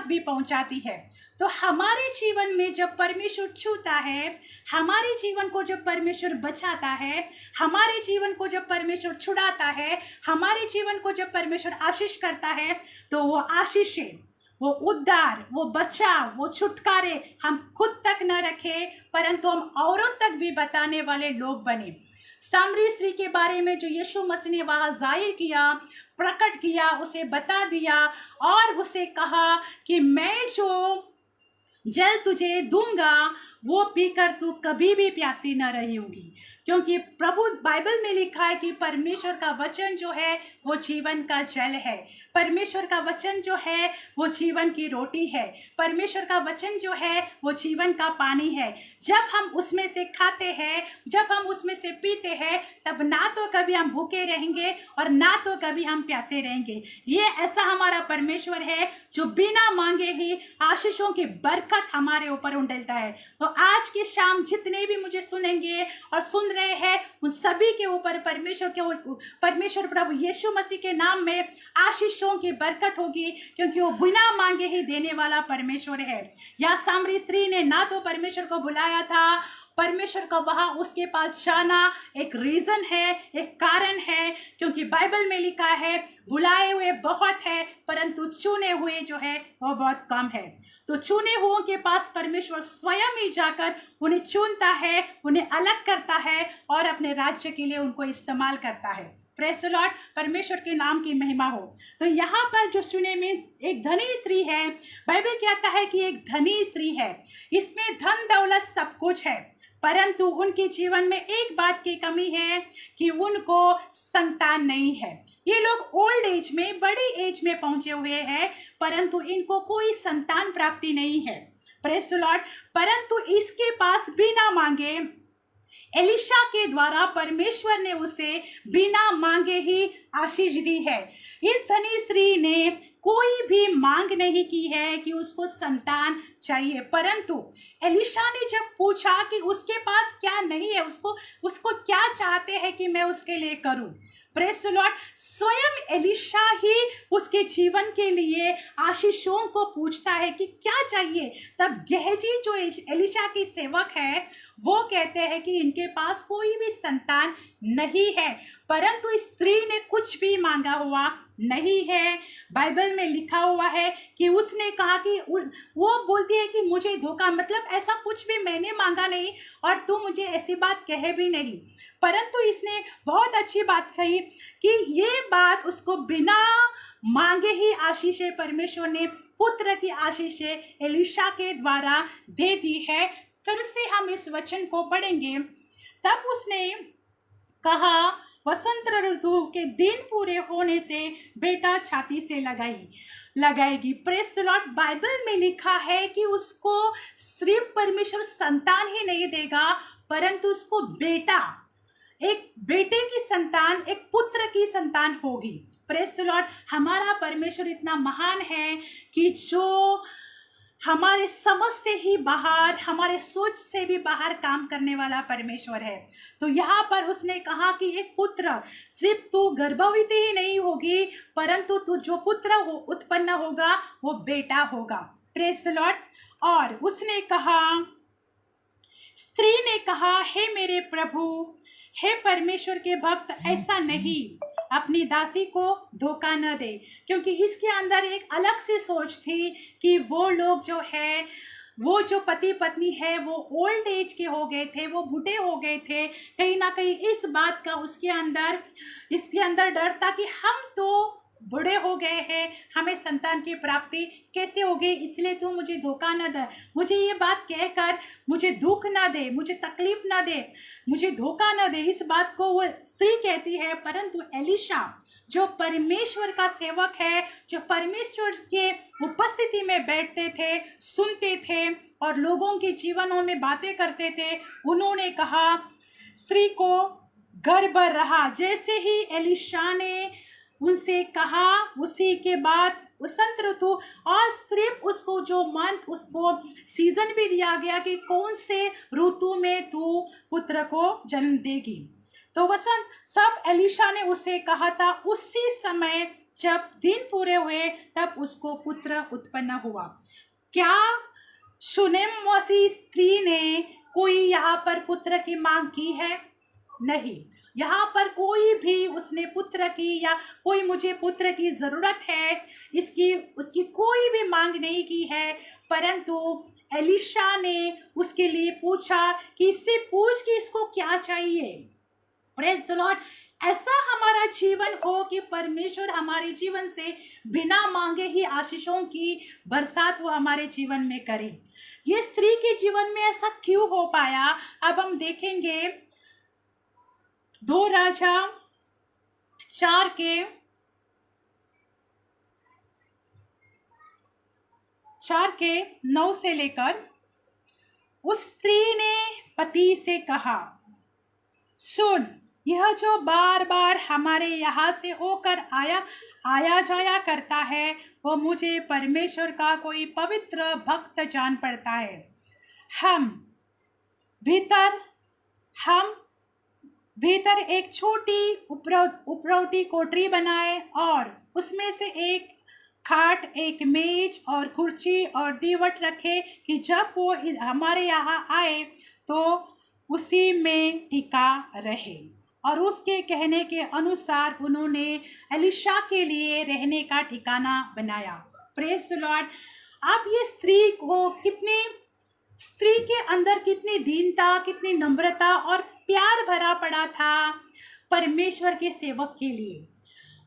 भी पहुंचाती है। तो हमारे जीवन में जब परमेश्वर छूता है, हमारे जीवन को जब परमेश्वर बचाता है, हमारे जीवन को जब परमेश्वर छुड़ाता है, हमारे जीवन को जब परमेश्वर आशीष करता है, तो वो आशीषें, वो उद्धार, वो बचाव, वो छुटकारे हम खुद तक न रखें, परंतु हम औरों तक भी बताने वाले लोग बने। सामरी स्त्री के बारे में जो यीशु मसीह ने वहाँ जाहिर किया, प्रकट किया, उसे बता दिया और उसे कहा कि मैं जो जल तुझे दूंगा वो पीकर तू कभी भी प्यासी न रही होगी। क्योंकि प्रभु बाइबल में लिखा है कि परमेश्वर का वचन जो है वो जीवन का जल है, परमेश्वर का वचन जो है वो जीवन की रोटी है, परमेश्वर का वचन जो है वो जीवन का पानी है। जब हम उसमें से खाते हैं, जब हम उसमें से पीते हैं, तब ना तो कभी हम भूखे रहेंगे और ना तो कभी हम प्यासे रहेंगे। ये ऐसा हमारा परमेश्वर है जो बिना मांगे ही आशीषों की बरकत हमारे ऊपर उंडेलता है। तो आज की शाम जितने भी मुझे सुनेंगे और सुन रहे हैं उन सभी के ऊपर परमेश्वर प्रभु यीशु मसीह के नाम में आशीषों की बरकत होगी, क्योंकि वो बिना मांगे ही देने वाला परमेश्वर है। या सामरी स्त्री ने ना तो परमेश्वर को बुलाया था, परमेश्वर का वहां उसके पास जाना एक रीजन है, एक कारण है, क्योंकि बाइबल में लिखा है बुलाए हुए बहुत है परंतु चुने हुए जो है वो बहुत कम है। तो चुने हुओं के पास परमेश्वर स्वयं ही जाकर उन्हें चुनता है, उन्हें अलग करता है और अपने राज्य के लिए उनको इस्तेमाल करता है। प्रेज़ द लॉर्ड, परमेश्वर के नाम की महिमा हो। तो यहाँ पर जो सुने में एक धनी स्त्री है, बाइबल कहता है कि एक धनी स्त्री है, इसमें धन दौलत सब कुछ है, परंतु उनके जीवन में एक बात की कमी है कि उनको संतान नहीं है। ये लोग ओल्ड एज में, बड़ी एज में पहुंचे हुए हैं, परंतु इनको कोई संतान प्राप्ति नहीं है। प्रेज़ द लॉर्ड, परंतु इसके पास बिना मांगे एलिशा के द्वारा परमेश्वर ने उसे बिना मांगे ही आशीष दी है। इस धनी स्त्री ने कोई भी मांग नहीं की है कि उसको संतान चाहिए, परंतु एलिशा ने जब पूछा कि उसके पास क्या नहीं है, उसको क्या चाहते हैं कि मैं उसके लिए करूं, प्रेज़ द लॉर्ड, स्वयं एलिशा ही उसके जीवन के लिए आशीषों को पूछता है कि क्या चाहिए। तब गेहजी जो एलिशा की सेवक है वो कहते हैं कि इनके पास कोई भी संतान नहीं है, परंतु स्त्री ने कुछ भी मांगा हुआ नहीं है। बाइबल में लिखा हुआ है कि उसने कहा कि वो बोलती है कि मुझे धोखा, मतलब ऐसा कुछ भी मैंने मांगा नहीं और तू मुझे ऐसी बात कहे भी नहीं, परंतु इसने बहुत अच्छी बात कही कि ये बात उसको बिना मांगे ही आशीषें परमेश्वर ने पुत्र की आशीषें एलिशा के द्वारा दे दी है। फिर से हम इस वचन को पढ़ेंगे। तब उसने कहा वसंत ऋतु के दिन पूरे होने से बेटा छाती से लगाएगी। प्रेज़ द लॉर्ड, बाइबल में लिखा है कि उसको सिर्फ परमेश्वर संतान ही नहीं देगा, परंतु उसको बेटा, एक बेटे की संतान, एक पुत्र की संतान होगी। प्रेज़ द लॉर्ड, हमारा परमेश्वर इतना महान है कि जो हमारे समझ से ही बाहर, हमारे सोच से भी बाहर काम करने वाला परमेश्वर है। तो यहाँ पर उसने कहा कि एक पुत्र, सिर्फ तू गर्भवती ही नहीं होगी, परंतु तू जो पुत्र उत्पन्न होगा वो बेटा होगा। Praise the Lord. और उसने कहा, स्त्री ने कहा, हे मेरे प्रभु, हे परमेश्वर के भक्त, ऐसा नहीं, अपनी दासी को धोखा न दे, क्योंकि इसके अंदर एक अलग सी सोच थी कि वो लोग जो है वो जो पति पत्नी है वो ओल्ड एज के हो गए थे, वो बूढ़े हो गए थे। कहीं ना कहीं इस बात का इसके अंदर डर था कि हम तो बूढ़े हो गए हैं, हमें संतान की प्राप्ति कैसे होगी, इसलिए तू मुझे धोखा न दे, मुझे ये बात कहकर मुझे दुख ना दे, मुझे तकलीफ ना दे, मुझे धोखा ना दे। इस बात को वो स्त्री कहती है। परंतु एलिशा जो परमेश्वर का सेवक है, जो परमेश्वर के उपस्थिति में बैठते थे, सुनते थे और लोगों के जीवनों में बातें करते थे, उन्होंने कहा, स्त्री को गर्भ रहा। जैसे ही एलिशा ने उनसे कहा, उसी के बाद वसंत ऋतु और सिर्फ उसको जो मंथ, उसको सीजन भी दिया गया कि कौन से ऋतु में तू पुत्र को जन्म देगी। तो वसंत सब एलिशा ने उसे कहा था। उसी समय जब दिन पूरे हुए तब उसको पुत्र उत्पन्न हुआ। क्या शूनेमवासी स्त्री ने कोई यहाँ पर पुत्र की मांग की है? नहीं, यहाँ पर कोई भी उसने पुत्र की या कोई मुझे पुत्र की जरूरत है उसकी कोई भी मांग नहीं की है। परंतु एलिशा ने उसके लिए पूछा कि इससे पूछ कि इसको क्या चाहिए। Praise the Lord. ऐसा हमारा जीवन हो कि परमेश्वर हमारे जीवन से बिना मांगे ही आशीषों की बरसात वो हमारे जीवन में करे। ये स्त्री के जीवन में ऐसा क्यों हो पाया? अब हम देखेंगे 2 राजा 4 के 9 से लेकर। उस स्त्री ने पति से कहा, सुन, यह जो बार बार हमारे यहाँ से होकर आया जाया करता है, वो मुझे परमेश्वर का कोई पवित्र भक्त जान पड़ता है। हम भीतर एक छोटी उपरौटी कोठरी बनाए और उसमें से एक खाट, एक मेज और कुर्सी और दीवट रखे कि जब वो हमारे यहाँ आए तो उसी में टिका रहे। और उसके कहने के अनुसार उन्होंने एलिशा के लिए रहने का ठिकाना बनाया। Praise the Lord. आप ये स्त्री के अंदर कितनी दीनता, कितनी नम्रता और प्यार भरा पड़ा था परमेश्वर के सेवक के लिए।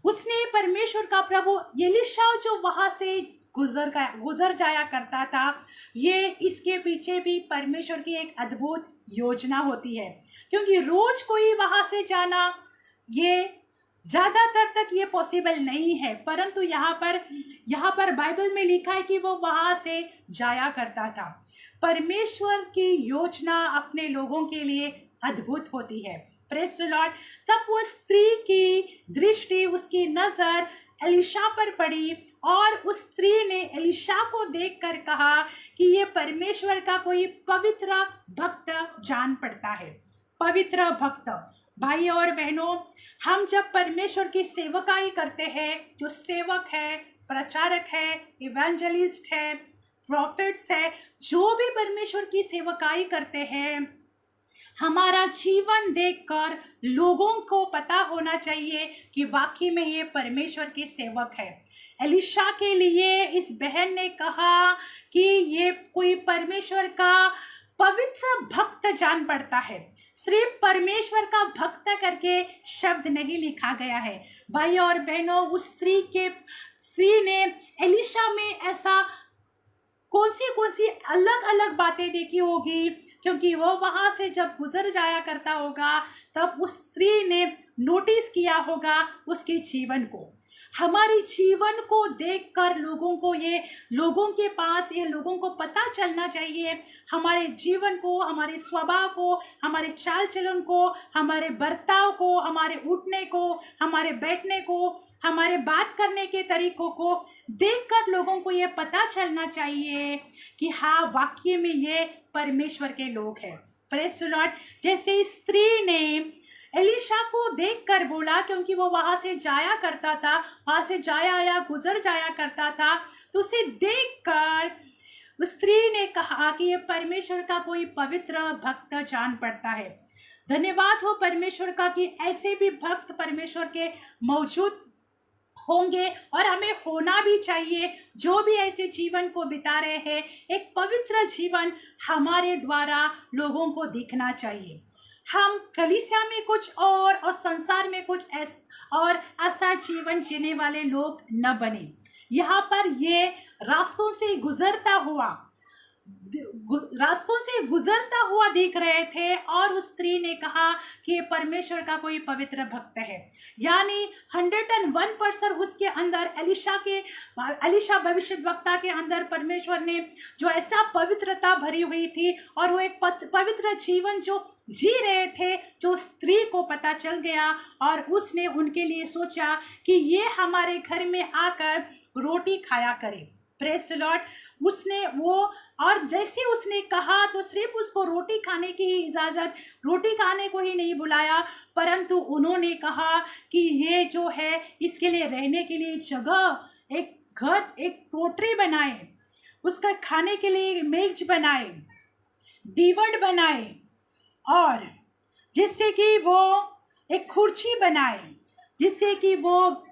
उसने परमेश्वर का प्रभु एलिशा जो वहां से गुजर जाया करता था, ये इसके पीछे भी परमेश्वर की एक अद्भुत योजना होती है, क्योंकि रोज कोई वहां से जाना ये ज्यादातर तक ये पॉसिबल नहीं है। परंतु यहाँ पर बाइबल में लिखा है कि वो वहां से जाया करता था। परमेश्वर की योजना अपने लोगों के लिए अद्भुत होती है। Praise the Lord. तब वो स्त्री की दृष्टि, उसकी नजर एलिशा पर पड़ी और उस स्त्री ने एलिशा को देखकर कहा कि ये परमेश्वर का कोई पवित्र भक्त जान पड़ता है। पवित्र भक्त। भाई और बहनों, हम जब परमेश्वर की सेवकाई करते हैं, जो सेवक है, प्रचारक है, इवेंजलिस्ट है, प्रॉफिट्स है, जो भी परमेश्वर की सेवकाई करते हैं, हमारा जीवन देखकर लोगों को पता होना चाहिए कि वाकई में ये परमेश्वर के सेवक है। एलिशा के लिए इस बहन ने कहा कि ये कोई परमेश्वर का पवित्र भक्त जान पड़ता है। सिर्फ परमेश्वर का भक्त करके शब्द नहीं लिखा गया है। भाई और बहनों, उस स्त्री ने एलिशा में ऐसा कौन सी अलग अलग बातें देखी होगी, क्योंकि वो वहां से जब गुजर जाया करता होगा तब उस स्त्री ने नोटिस किया होगा उसके जीवन को। हमारे जीवन को देखकर लोगों के पास ये लोगों को पता चलना चाहिए, हमारे जीवन को, हमारे स्वभाव को, हमारे चाल चलन को, हमारे बर्ताव को, हमारे उठने को, हमारे बैठने को, हमारे बात करने के तरीकों को देखकर लोगों को ये पता चलना चाहिए कि हाँ, वाकई में ये परमेश्वर के लोग हैं। Praise the Lord. जैसे स्त्री ने एलिशा को देखकर बोला, क्योंकि वो वहां से जाया करता था, वहां से गुजर जाया करता था, तो उसे देखकर स्त्री ने कहा कि ये परमेश्वर का कोई पवित्र भक्त जान पड़ता है। धन्यवाद हो परमेश्वर का कि ऐसे भी भक्त परमेश्वर के मौजूद होंगे और हमें होना भी चाहिए। जो भी ऐसे जीवन को बिता रहे हैं, एक पवित्र जीवन हमारे द्वारा लोगों को दिखना चाहिए। हम कलीसिया में कुछ और संसार में कुछ और ऐसा जीवन जीने वाले लोग न बने। यहाँ पर ये रास्तों से गुजरता हुआ दिख रहे थे और उस स्त्री ने कहा कि ये परमेश्वर का कोई पवित्र भक्त है। यानी 101% उसके अंदर एलिशा भविष्यद्वक्ता के अंदर परमेश्वर ने जो ऐसा पवित्रता भरी हुई थी और वो एक पवित्र जीवन जो जी रहे थे, जो स्त्री को पता चल गया और उसने उनके लिए सोचा कि ये हमारे घर में आकर रोटी खाया करे। Praise the Lord. उसने वो और जैसे उसने कहा तो सिर्फ उसको रोटी खाने की इजाज़त, रोटी खाने को ही नहीं बुलाया, परंतु उन्होंने कहा कि ये जो है इसके लिए रहने के लिए जगह, एक घर, एक पोटरी बनाए, उसका खाने के लिए मेज बनाए, दीवट बनाए और जिससे कि वो एक कुर्सी बनाए, जिससे कि वो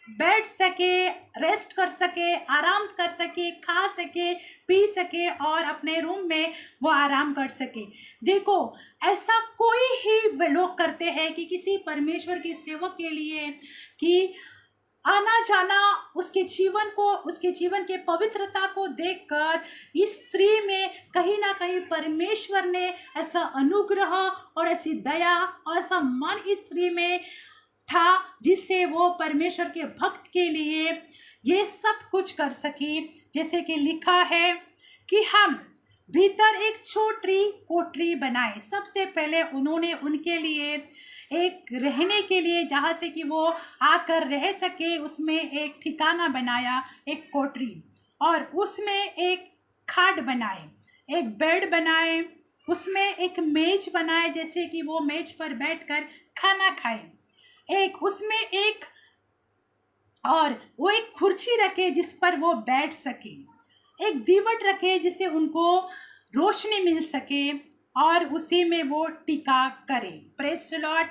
बैठ सके, रेस्ट कर सके, आराम कर सके, खा सके, पी सके और अपने रूम में वो आराम कर सके। देखो, ऐसा कोई ही लोग करते हैं कि किसी परमेश्वर के सेवक के लिए कि आना जाना, उसके जीवन के पवित्रता को देखकर इस स्त्री में कहीं ना कहीं परमेश्वर ने ऐसा अनुग्रह और ऐसी दया और ऐसा मन इस स्त्री में था जिससे वो परमेश्वर के भक्त के लिए ये सब कुछ कर सकी। जैसे कि लिखा है कि हम भीतर एक छोटी कोठरी बनाए। सबसे पहले उन्होंने उनके लिए एक रहने के लिए, जहाँ से कि वो आकर रह सके, उसमें एक ठिकाना बनाया, एक कोठरी, और उसमें एक खाट बनाए, एक बेड बनाए, उसमें एक मेज बनाए जैसे कि वो मेज पर बैठकर खाना खाए, वो एक कुर्सी रखे जिस पर वो बैठ सके, एक दीवट रखे जिससे उनको रोशनी मिल सके और उसी में वो टिका करे। Praise the Lord.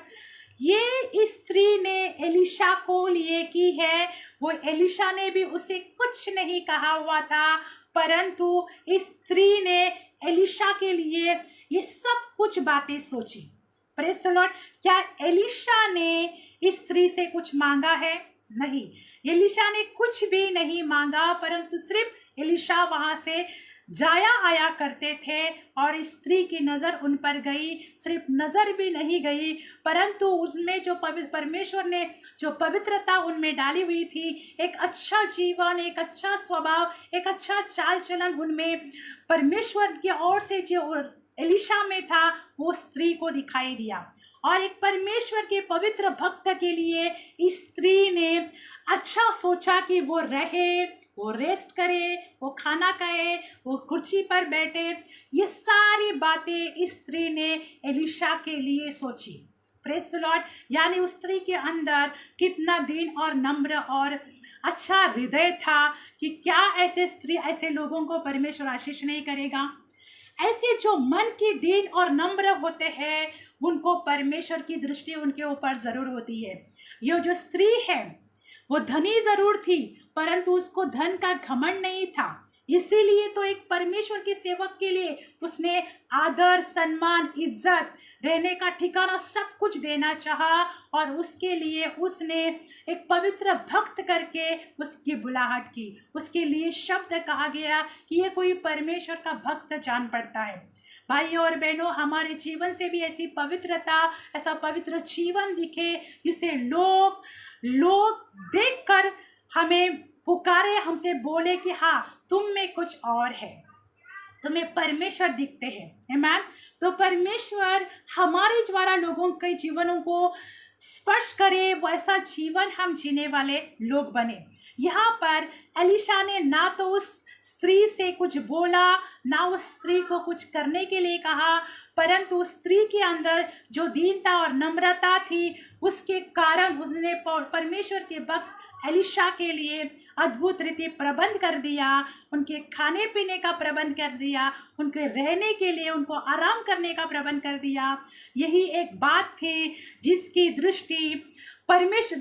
ये इस स्त्री ने एलिशा को लिए की है। वो एलिशा ने भी उसे कुछ नहीं कहा हुआ था, परंतु इस स्त्री ने एलिशा के लिए ये सब कुछ बातें सोची। Praise the Lord. क्या एलिशा ने इस स्त्री से कुछ मांगा है? नहीं, एलिशा ने कुछ भी नहीं मांगा, परंतु सिर्फ एलिशा वहां से जाया आया करते थे और इस स्त्री की नज़र उन पर गई। सिर्फ नज़र भी नहीं गई, परंतु उसमें जो परमेश्वर ने जो पवित्रता उनमें डाली हुई थी, एक अच्छा जीवन, एक अच्छा स्वभाव, एक अच्छा चाल चलन उनमें परमेश्वर की ओर से जो एलिशा में था वो स्त्री को दिखाई दिया। और एक परमेश्वर के पवित्र भक्त के लिए इस स्त्री ने अच्छा सोचा कि वो रहे, वो रेस्ट करे, वो खाना खाए, वो कुर्सी पर बैठे। ये सारी बातें इस स्त्री ने एलिशा के लिए सोची। Praise the Lord. यानी उस स्त्री के अंदर कितना दीन और नम्र और अच्छा हृदय था कि क्या ऐसे स्त्री, ऐसे लोगों को परमेश्वर आशीष नहीं करेगा। ऐसे जो मन की दीन और नम्र होते हैं उनको परमेश्वर की दृष्टि उनके ऊपर जरूर होती है। ये जो स्त्री है वो धनी जरूर थी, परंतु उसको धन का घमंड नहीं था, इसीलिए तो एक परमेश्वर के सेवक के लिए उसने आदर, सम्मान, इज्जत, रहने का ठिकाना सब कुछ देना चाहा और उसके लिए उसने एक पवित्र भक्त करके उसकी बुलाहट की। उसके लिए शब्द कहा गया कि ये कोई परमेश्वर का भक्त जान पड़ता है। भाइयों और बहनों, हमारे जीवन से भी ऐसी पवित्रता, ऐसा पवित्र जीवन दिखे जिसे लोग देखकर हमें पुकारे, हमसे बोले कि हाँ तुम में कुछ और है, तुम्हें परमेश्वर दिखते हैं। आमीन। तो परमेश्वर हमारे द्वारा लोगों के जीवनों को स्पर्श करे, वैसा जीवन हम जीने वाले लोग बने। यहाँ पर एलिशा ने ना तो उस स्त्री से कुछ बोला, ना उस स्त्री को कुछ करने के लिए कहा, परंतु उस स्त्री के अंदर जो दीनता और नम्रता थी उसके कारण उसने परमेश्वर के भक्त एलिशा के लिए अद्भुत रीति प्रबंध कर दिया, उनके खाने पीने का प्रबंध कर दिया, उनके रहने के लिए उनको आराम करने का प्रबंध कर दिया। यही एक बात थी जिसकी दृष्टि परमेश्वर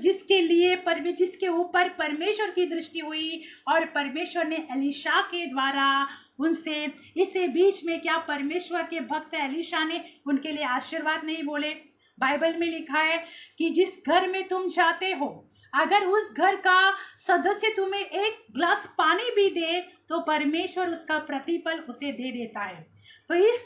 जिसके ऊपर परमेश्वर की दृष्टि हुई, और परमेश्वर ने एलीशा के द्वारा उनसे, इसे बीच में क्या परमेश्वर के भक्त एलीशा ने उनके लिए आशीर्वाद नहीं बोले? बाइबल में लिखा है कि जिस घर में तुम जाते हो, अगर उस घर का सदस्य तुम्हें एक ग्लास पानी भी दे तो परमेश्वर उसका प्रतिफल उसे दे देता है। तो इस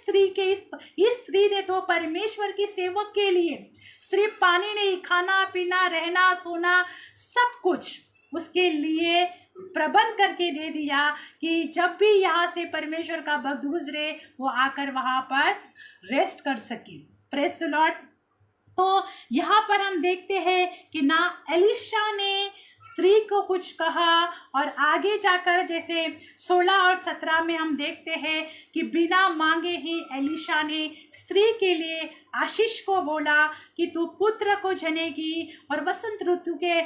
स्त्री ने तो परमेश्वर की सेवक के लिए सिर्फ पानी नहीं, खाना पीना, रहना सोना, सब कुछ उसके लिए प्रबंध करके दे दिया कि जब भी यहाँ से परमेश्वर का भक्त गुजरे वो आकर वहाँ पर रेस्ट कर सके। Praise the Lord. तो यहाँ पर हम देखते हैं कि ना एलीशा ने स्त्री को कुछ कहा, और आगे जाकर जैसे 16 और 17 में हम देखते हैं कि बिना मांगे ही एलीशा ने स्त्री के लिए आशीष को बोला कि तू पुत्र को जनेगी, और वसंत ऋतु के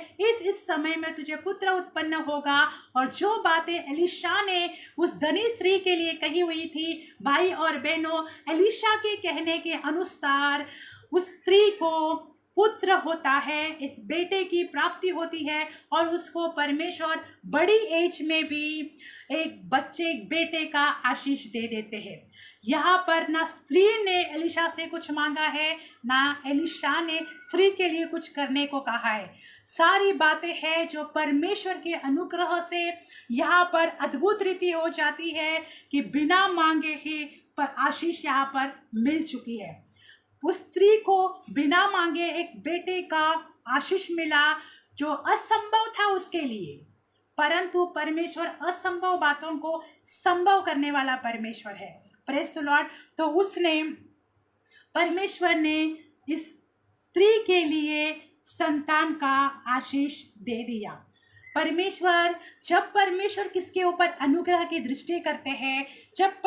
इस समय में तुझे पुत्र उत्पन्न होगा। और जो बातें एलीशा ने उस धनी स्त्री के लिए कही हुई थी, भाई और बहनों, एलीशा के कहने के अनुसार उस स्त्री को पुत्र होता है, इस बेटे की प्राप्ति होती है, और उसको परमेश्वर बड़ी एज में भी एक बेटे का आशीष दे देते हैं। यहाँ पर ना स्त्री ने एलीशा से कुछ मांगा है, ना एलीशा ने स्त्री के लिए कुछ करने को कहा है। सारी बातें हैं जो परमेश्वर के अनुग्रह से यहाँ पर अद्भुत रीति हो जाती है कि बिना मांगे ही पर आशीष यहाँ पर मिल चुकी है। उस स्त्री को बिना मांगे एक बेटे का आशीष मिला जो असंभव था उसके लिए, परंतु परमेश्वर असंभव बातों को संभव करने वाला परमेश्वर है। Praise the Lord. तो परमेश्वर ने इस स्त्री के लिए संतान का आशीष दे दिया। जब परमेश्वर किसके ऊपर अनुग्रह की दृष्टि करते हैं, जब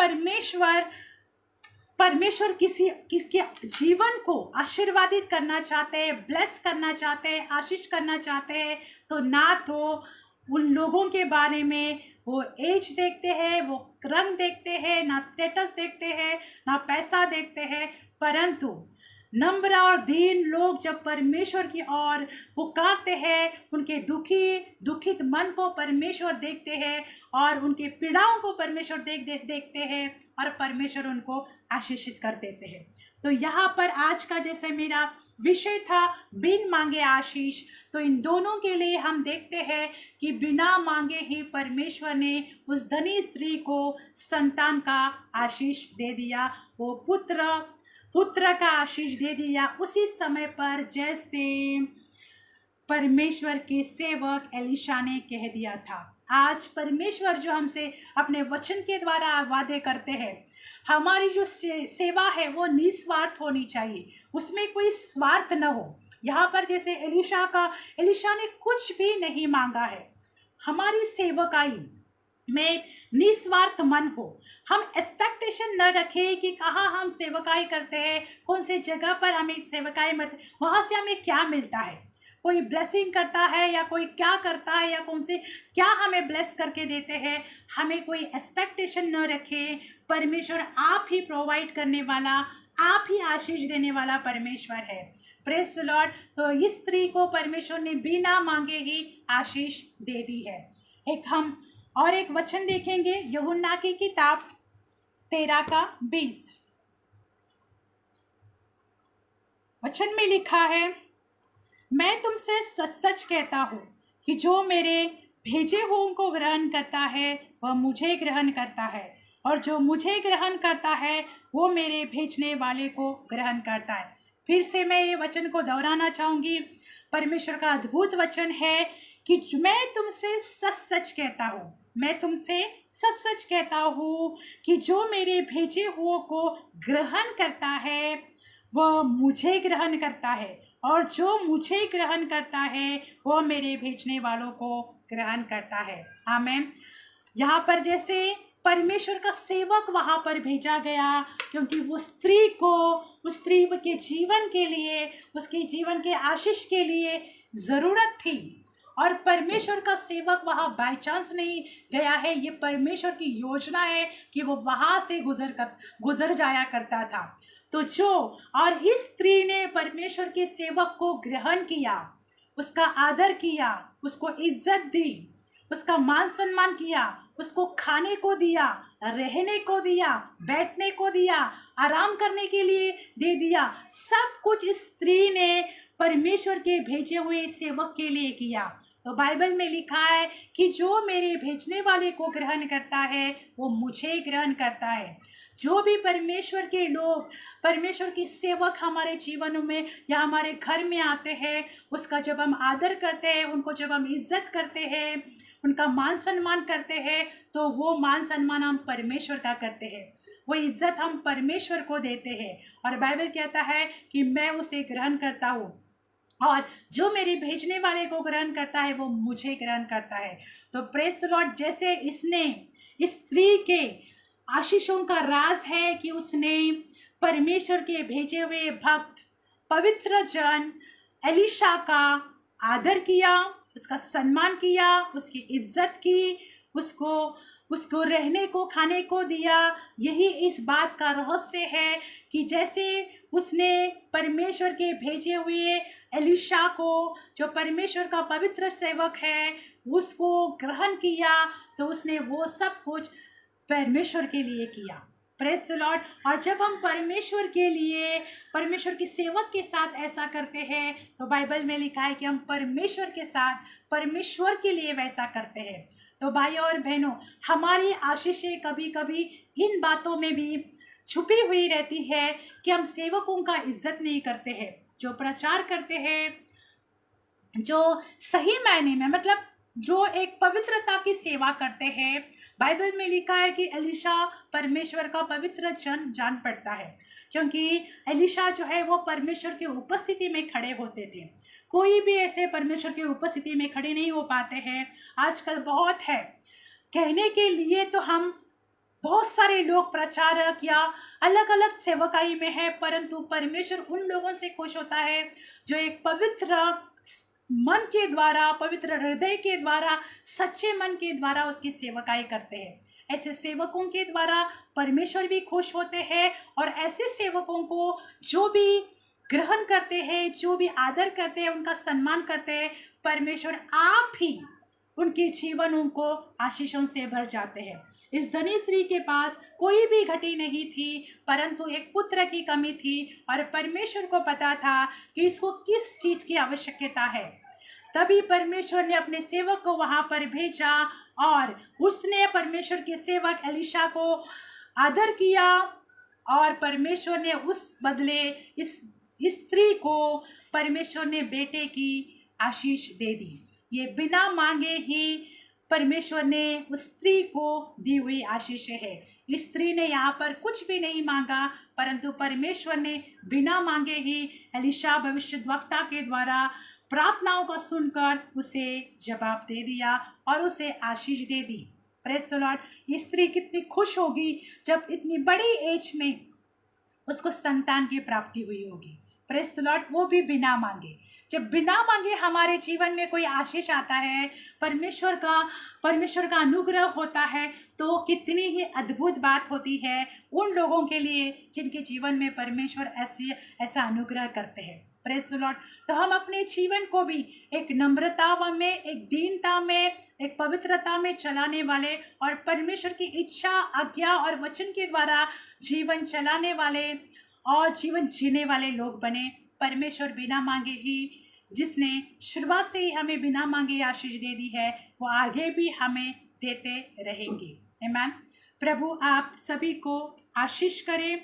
परमेश्वर किसके जीवन को आशीर्वादित करना चाहते हैं, ब्लेस करना चाहते हैं, आशीष करना चाहते हैं, तो ना तो उन लोगों के बारे में वो एज देखते हैं, वो रंग देखते हैं, ना स्टेटस देखते हैं, ना पैसा देखते हैं, परंतु नम्र और दीन लोग जब परमेश्वर की ओर पुकारते हैं, उनके दुखित मन को परमेश्वर देखते हैं, और उनके पीड़ाओं को परमेश्वर देखते हैं, और परमेश्वर उनको आशीषित कर देते हैं। तो यहाँ पर आज का जैसे मेरा विषय था बिन मांगे आशीष, तो इन दोनों के लिए हम देखते हैं कि बिना मांगे ही परमेश्वर ने उस धनी स्त्री को संतान का आशीष दे दिया। वो पुत्र का आशीष दे दिया उसी समय पर जैसे परमेश्वर के सेवक एलीशा ने कह दिया था। आज परमेश्वर जो हमसे अपने वचन के द्वारा वादे करते हैं, हमारी जो सेवा है वो निस्वार्थ होनी चाहिए, उसमें कोई स्वार्थ न हो। यहाँ पर जैसे एलीशा ने कुछ भी नहीं मांगा है। हमारी सेवकाई में निस्वार्थ मन हो, हम एक्सपेक्टेशन न रखें कि कहाँ हम सेवकाई करते हैं, कौन से जगह पर हमें सेवकाई मिलती, वहाँ से हमें क्या मिलता है, कोई ब्लेसिंग करता है या कोई क्या करता है या कौन से क्या हमें ब्लेस करके देते हैं। हमें कोई एक्सपेक्टेशन न रखें। परमेश्वर आप ही प्रोवाइड करने वाला, आप ही आशीष देने वाला परमेश्वर है। Praise the Lord. तो इस स्त्री को परमेश्वर ने बिना मांगे ही आशीष दे दी है। एक वचन देखेंगे, यूहन्ना की किताब 13:20। वचन में लिखा है, मैं तुमसे सच सच कहता हूँ कि जो मेरे भेजे हुओं को ग्रहण करता है वह मुझे ग्रहण करता है, और जो मुझे ग्रहण करता है वो मेरे भेजने वाले को ग्रहण करता है। फिर से मैं ये वचन को दोहराना चाहूँगी। परमेश्वर का अद्भुत वचन है कि मैं तुमसे सच सच कहता हूँ, मैं तुमसे सच सच कहता हूँ कि जो मेरे भेजे हुओं को ग्रहण करता है वह मुझे ग्रहण करता है, और जो मुझे ग्रहण करता है वो मेरे भेजने वालों को ग्रहण करता है। आमीन। यहाँ पर जैसे परमेश्वर का सेवक वहाँ पर भेजा गया, क्योंकि वो स्त्री को, उस स्त्री के जीवन के लिए, उसके जीवन के आशीष के लिए ज़रूरत थी, और परमेश्वर का सेवक वहाँ बाय चांस नहीं गया है। ये परमेश्वर की योजना है कि वो वहाँ से गुजर जाया करता था। तो इस स्त्री ने परमेश्वर के सेवक को ग्रहण किया, उसका आदर किया, उसको इज्जत दी, उसका मान सम्मान किया, उसको खाने को दिया, रहने को दिया, बैठने को दिया, आराम करने के लिए दे दिया। सब कुछ इस स्त्री ने परमेश्वर के भेजे हुए सेवक के लिए किया। तो बाइबल में लिखा है कि जो मेरे भेजने वाले को ग्रहण करता है वो मुझे ग्रहण करता है। जो भी परमेश्वर के लोग, परमेश्वर की सेवक हमारे जीवन में या हमारे घर में आते हैं, उसका जब हम आदर करते हैं, उनको जब हम इज्जत करते हैं, उनका मान सम्मान करते हैं, तो वो मान सम्मान हम परमेश्वर का करते हैं, वो इज्जत हम परमेश्वर को देते हैं। और बाइबल कहता है कि मैं उसे ग्रहण करता हूँ और जो मेरे भेजने वाले को ग्रहण करता है वो मुझे ग्रहण करता है। तो प्रेज द लॉर्ड, जैसे इसने इस स्त्री के आशीषों का राज है कि उसने परमेश्वर के भेजे हुए भक्त पवित्र जन एलिशा का आदर किया, उसका सम्मान किया, उसकी इज्जत की, उसको रहने को, खाने को दिया। यही इस बात का रहस्य है कि जैसे उसने परमेश्वर के भेजे हुए एलिशा को, जो परमेश्वर का पवित्र सेवक है, उसको ग्रहण किया, तो उसने वो सब कुछ परमेश्वर के लिए किया। Praise the Lord. और जब हम परमेश्वर के लिए, परमेश्वर के सेवक के साथ ऐसा करते हैं, तो बाइबल में लिखा है कि हम परमेश्वर के साथ, परमेश्वर के लिए वैसा करते हैं। तो भाइयों और बहनों, हमारी आशीषें कभी कभी इन बातों में भी छुपी हुई रहती है कि हम सेवकों का इज्जत नहीं करते हैं, जो प्रचार करते हैं, जो सही मायने में मतलब जो एक पवित्रता की सेवा करते हैं। बाइबल में लिखा है कि एलिशा परमेश्वर का पवित्र जन जान पड़ता है, क्योंकि एलिशा जो है वो परमेश्वर की उपस्थिति में खड़े होते थे। कोई भी ऐसे परमेश्वर की उपस्थिति में खड़े नहीं हो पाते हैं। आजकल बहुत है, कहने के लिए तो हम बहुत सारे लोग प्रचारक या अलग अलग सेवकाई में है, परंतु परमेश्वर उन लोगों से खुश होता है जो एक पवित्र मन के द्वारा, पवित्र हृदय के द्वारा, सच्चे मन के द्वारा उसकी सेवकाई करते हैं। ऐसे सेवकों के द्वारा परमेश्वर भी खुश होते हैं, और ऐसे सेवकों को जो भी ग्रहण करते हैं, जो भी आदर करते हैं, उनका सम्मान करते हैं, परमेश्वर आप ही उनके जीवन उनको आशीषों से भर जाते हैं। इस धनी स्त्री के पास कोई भी घटी नहीं थी, परंतु एक पुत्र की कमी थी, और परमेश्वर को पता था कि इसको किस चीज की आवश्यकता है। तभी परमेश्वर ने अपने सेवक को वहां पर भेजा, और उसने परमेश्वर के सेवक एलिशा को आदर किया, और परमेश्वर ने उस बदले इस स्त्री को परमेश्वर ने बेटे की आशीष दे दी। ये बिना मांगे ही परमेश्वर ने उस स्त्री को दी हुई आशीष है। इस स्त्री ने यहाँ पर कुछ भी नहीं मांगा, परंतु परमेश्वर ने बिना मांगे ही एलिशा भविष्यद्वक्ता के द्वारा प्रार्थनाओं को सुनकर उसे जवाब दे दिया और उसे आशीष दे दी। Praise the Lord. ये स्त्री कितनी खुश होगी जब इतनी बड़ी एज में उसको संतान की प्राप्ति हुई होगी। Praise the Lord. वो भी बिना मांगे। जब बिना मांगे हमारे जीवन में कोई आशीष आता है, परमेश्वर का अनुग्रह होता है, तो कितनी ही अद्भुत बात होती है उन लोगों के लिए जिनके जीवन में परमेश्वर ऐसा अनुग्रह करते हैं। Praise the Lord. तो हम अपने जीवन को भी एक नम्रता में, एक दीनता में, एक पवित्रता में चलाने वाले और परमेश्वर की इच्छा, आज्ञा और वचन के द्वारा जीवन चलाने वाले और जीवन जीने वाले लोग बने। परमेश्वर बिना मांगे ही, जिसने शुरुआत से ही हमें बिना मांगे आशीष दे दी है, वो आगे भी हमें देते रहेंगे। आमीन। प्रभु आप सभी को आशीष करें,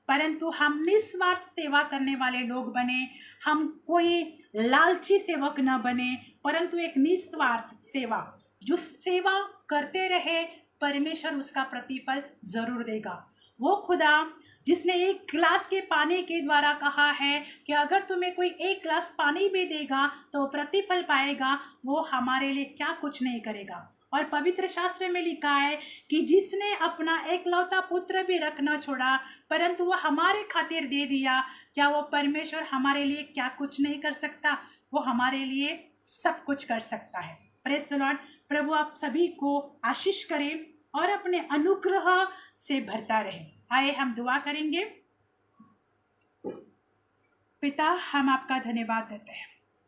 परंतु हम निस्वार्थ सेवा करने वाले लोग बने। हम कोई लालची सेवक न बने, परंतु एक निस्वार्थ सेवा, जो सेवा करते रहे, परमेश्वर उसका प्रतिफल जरूर देगा। वो खुदा जिसने एक गिलास के पानी के द्वारा कहा है कि अगर तुम्हें कोई एक गिलास पानी भी देगा तो प्रतिफल पाएगा, वो हमारे लिए क्या कुछ नहीं करेगा। और पवित्र शास्त्र में लिखा है कि जिसने अपना एकलौता पुत्र भी रखना छोड़ा, परंतु वो हमारे खातिर दे दिया, क्या वो परमेश्वर हमारे लिए क्या कुछ नहीं कर सकता? वो हमारे लिए सब कुछ कर सकता है। Praise the Lord. प्रभु आप सभी को आशीष करें और अपने अनुग्रह से भरता रहे। आइए हम दुआ करेंगे। पिता, हम आपका धन्यवाद देते हैं।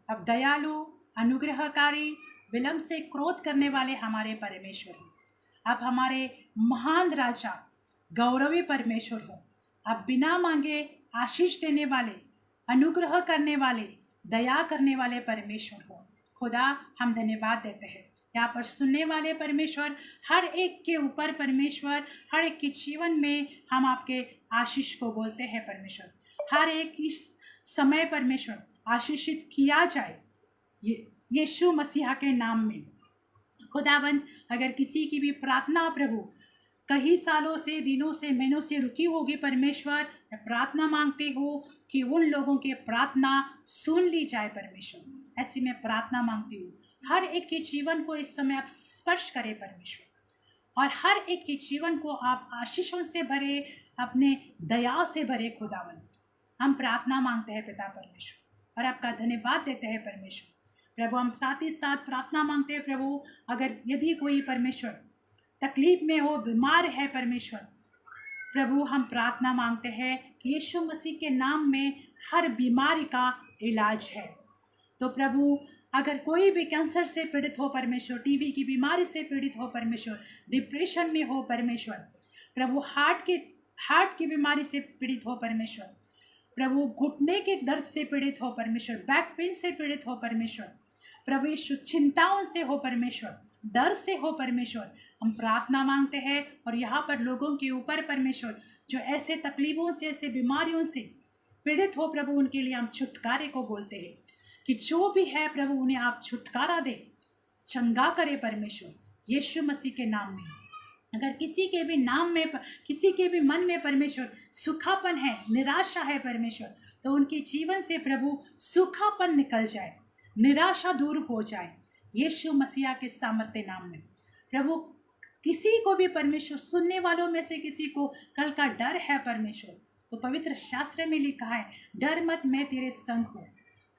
अब दयालु अनुग्रहकारी, विलंब से क्रोध करने वाले हमारे परमेश्वर हो। आप हमारे महान राजा, गौरवी परमेश्वर हो। आप बिना मांगे आशीष देने वाले, अनुग्रह करने वाले, दया करने वाले परमेश्वर हो। खुदा, हम धन्यवाद देते हैं यहाँ पर सुनने वाले परमेश्वर, हर एक के ऊपर परमेश्वर, हर एक के जीवन में हम आपके आशीष को बोलते हैं परमेश्वर। हर एक इस समय परमेश्वर आशीषित किया जाए यीशु मसीहा के नाम में। खुदावंद, अगर किसी की भी प्रार्थना प्रभु कई सालों से, दिनों से, महीनों से रुकी होगी परमेश्वर, मैं प्रार्थना मांगती हूँ कि उन लोगों की प्रार्थना सुन ली जाए परमेश्वर। ऐसी मैं प्रार्थना मांगती हूँ, हर एक के जीवन को इस समय आप स्पर्श करें परमेश्वर, और हर एक के जीवन को आप आशीषों से भरे, अपने दया से भरे। खुदावंद, हम प्रार्थना मांगते हैं पिता परमेश्वर, और आपका धन्यवाद देते हैं परमेश्वर। प्रभु, हम साथ ही साथ प्रार्थना मांगते हैं प्रभु, अगर यदि कोई परमेश्वर तकलीफ में हो, बीमार है परमेश्वर, प्रभु हम प्रार्थना मांगते हैं कि यीशु मसीह के नाम में हर बीमारी का इलाज है। तो प्रभु, अगर कोई भी कैंसर से पीड़ित हो परमेश्वर, टीबी की बीमारी से पीड़ित हो परमेश्वर, डिप्रेशन में हो परमेश्वर, प्रभु हार्ट की बीमारी से पीड़ित हो परमेश्वर, प्रभु घुटने के दर्द से पीड़ित हो परमेश्वर, बैक पेन से पीड़ित हो परमेश्वर, प्रभु यीशु चिंताओं से हो परमेश्वर, डर से हो परमेश्वर, हम प्रार्थना मांगते हैं। और यहाँ पर लोगों के ऊपर परमेश्वर जो ऐसे तकलीफों से, ऐसे बीमारियों से पीड़ित हो प्रभु, उनके लिए हम छुटकारे को बोलते हैं कि जो भी है प्रभु उन्हें आप छुटकारा दे, चंगा करे परमेश्वर यीशु मसीह के नाम में। अगर किसी के भी नाम में, किसी के भी मन में परमेश्वर सूखापन है, निराशा है परमेश्वर, तो उनके जीवन से प्रभु सूखापन निकल जाए, निराशा दूर हो जाए यीशु मसीहा के सामर्थ्य नाम में। प्रभु, किसी को भी परमेश्वर, सुनने वालों में से किसी को कल का डर है परमेश्वर, तो पवित्र शास्त्र में लिखा है, डर मत, मैं तेरे संग हूँ।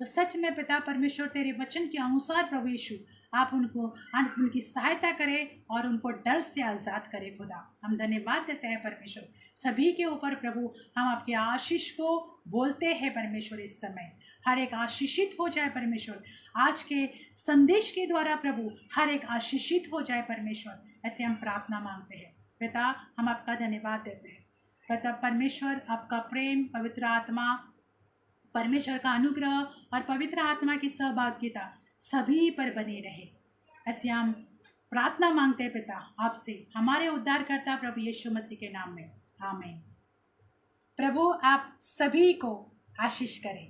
तो सच में पिता परमेश्वर, तेरे वचन के अनुसार प्रभु यीशु आप उनकी सहायता करें और उनको डर से आज़ाद करें। खुदा, हम धन्यवाद देते हैं परमेश्वर, सभी के ऊपर प्रभु हम आपके आशीष को बोलते हैं परमेश्वर। इस समय हर एक आशीषित हो जाए परमेश्वर, आज के संदेश के द्वारा प्रभु हर एक आशीषित हो जाए परमेश्वर, ऐसे हम प्रार्थना मांगते हैं। पिता, हम आपका धन्यवाद देते हैं। पिता परमेश्वर, आपका प्रेम, पवित्र आत्मा, परमेश्वर का अनुग्रह और पवित्र आत्मा की सहभागिता सभी पर बने रहे, ऐसे हम प्रार्थना मांगते हैं पिता आपसे, हमारे उद्धारकर्ता प्रभु यीशु मसीह के नाम में, आमीन। प्रभु आप सभी को आशीष करें।